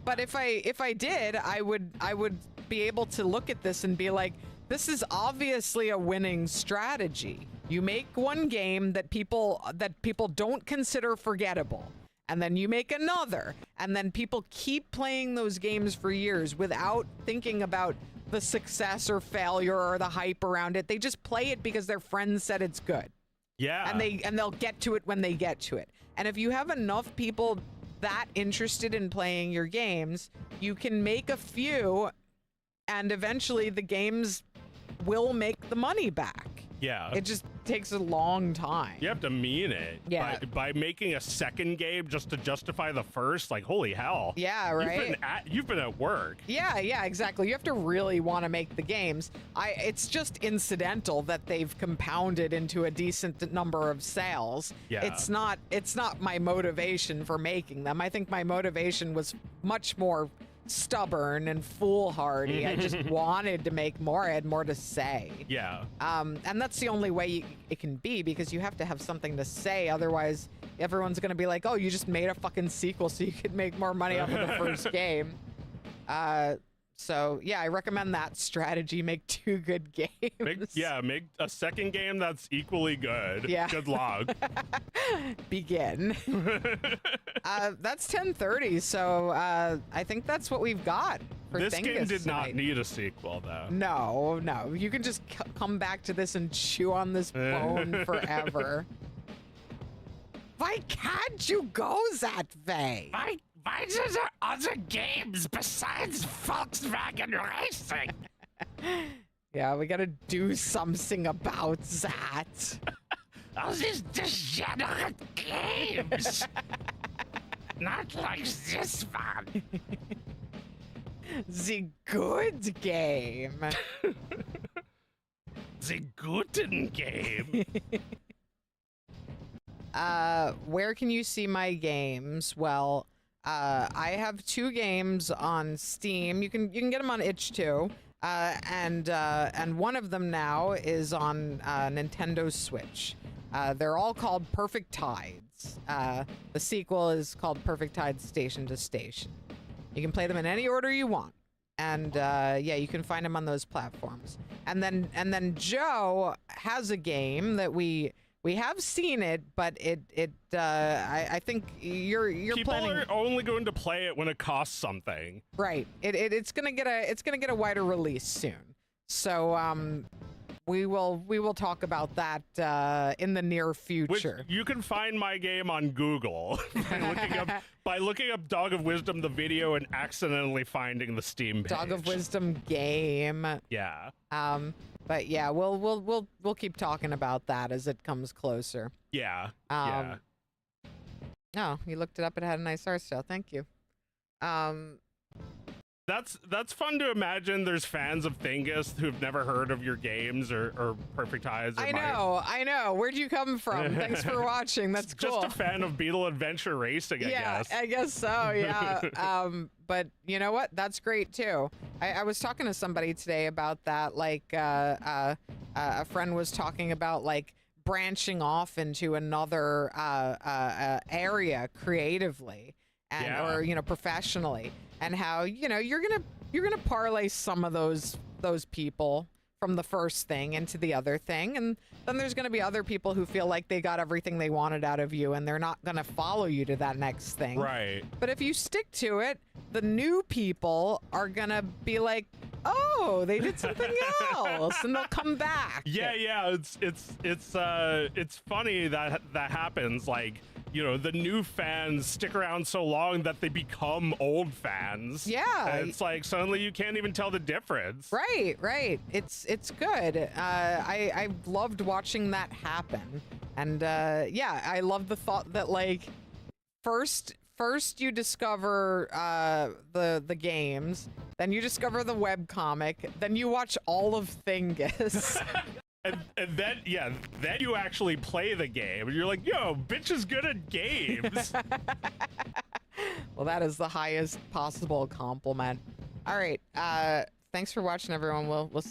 But if I did, I would be able to look at this and be like, this is obviously a winning strategy. You make one game that people don't consider forgettable, and then you make another, and then people keep playing those games for years without thinking about the success or failure or the hype around it. They just play it because their friends said it's good. Yeah. And they'll get to it when they get to it. And if you have enough people that interested in playing your games, you can make a few, and eventually the games will make the money back. Yeah. It just takes a long time. You have to mean it. Yeah. By making a second game just to justify the first, like, holy hell. Yeah, right? You've been at work. Yeah, exactly. You have to really want to make the games. It's just incidental that they've compounded into a decent number of sales. Yeah. It's not my motivation for making them. I think my motivation was much more stubborn and foolhardy. I just wanted to make more. I had more to say. Yeah. And that's the only way it can be, because you have to have something to say. Otherwise, everyone's going to be like, oh, you just made a fucking sequel so you could make more money off of the first game. So, yeah, I recommend that strategy. Make 2 good games. Make a second game that's equally good. Yeah. Good luck. Begin. That's 10:30, so I think that's what we've got for This Thingus game did tonight. not need a sequel, though. No. You can just come back to this and chew on this bone forever. Why can't you go that way? Why are there other games besides Volkswagen Racing? Yeah, we gotta do something about that. All these degenerate games. Not like this one. The good game. The Guten game. Where can you see my games? Well, I have 2 games on Steam. You can get them on itch too. And one of them now is on Nintendo Switch. They're all called Perfect Tides. The sequel is called Perfect Tides Station to Station. You can play them in any order you want. And yeah, you can find them on those platforms. And then Joe has a game that we have seen it, but I think you're People planning. are only going to play it when it costs something. Right. It's gonna get a wider release soon. So we will talk about that in the near Which future. you can find my game on Google by looking up Dog of Wisdom the video and accidentally finding the Steam page. Dog of Wisdom game. Yeah. But yeah, we'll keep talking about that as it comes closer. Yeah. Oh, you looked it up. It had a nice art style. Thank you. That's fun to imagine. There's fans of Thingus who've never heard of your games or Perfect Eyes. Or I know. Where'd you come from? Thanks for watching. That's cool. Just a fan of Beetle Adventure Racing, I guess. I guess so. Yeah. But you know what? That's great too. I was talking to somebody today about that. Like, a friend was talking about like branching off into another area creatively and or professionally, and how you're gonna parlay some of those people from the first thing into the other thing, and then there's gonna be other people who feel like they got everything they wanted out of you, and they're not gonna follow you to that next thing. Right. But if you stick to it, the new people are gonna be like, oh, they did something else, and they'll come back. Yeah. It's funny that happens. Like, the new fans stick around so long that they become old fans. Yeah. And it's like suddenly you can't even tell the difference. Right. It's good. I loved watching that happen, and I love the thought that like first you discover the games, then you discover the webcomic, then you watch all of Thingus. And then you actually play the game, and you're like, yo, bitch is good at games. Well, that is the highest possible compliment. All right. Thanks for watching, everyone. We'll see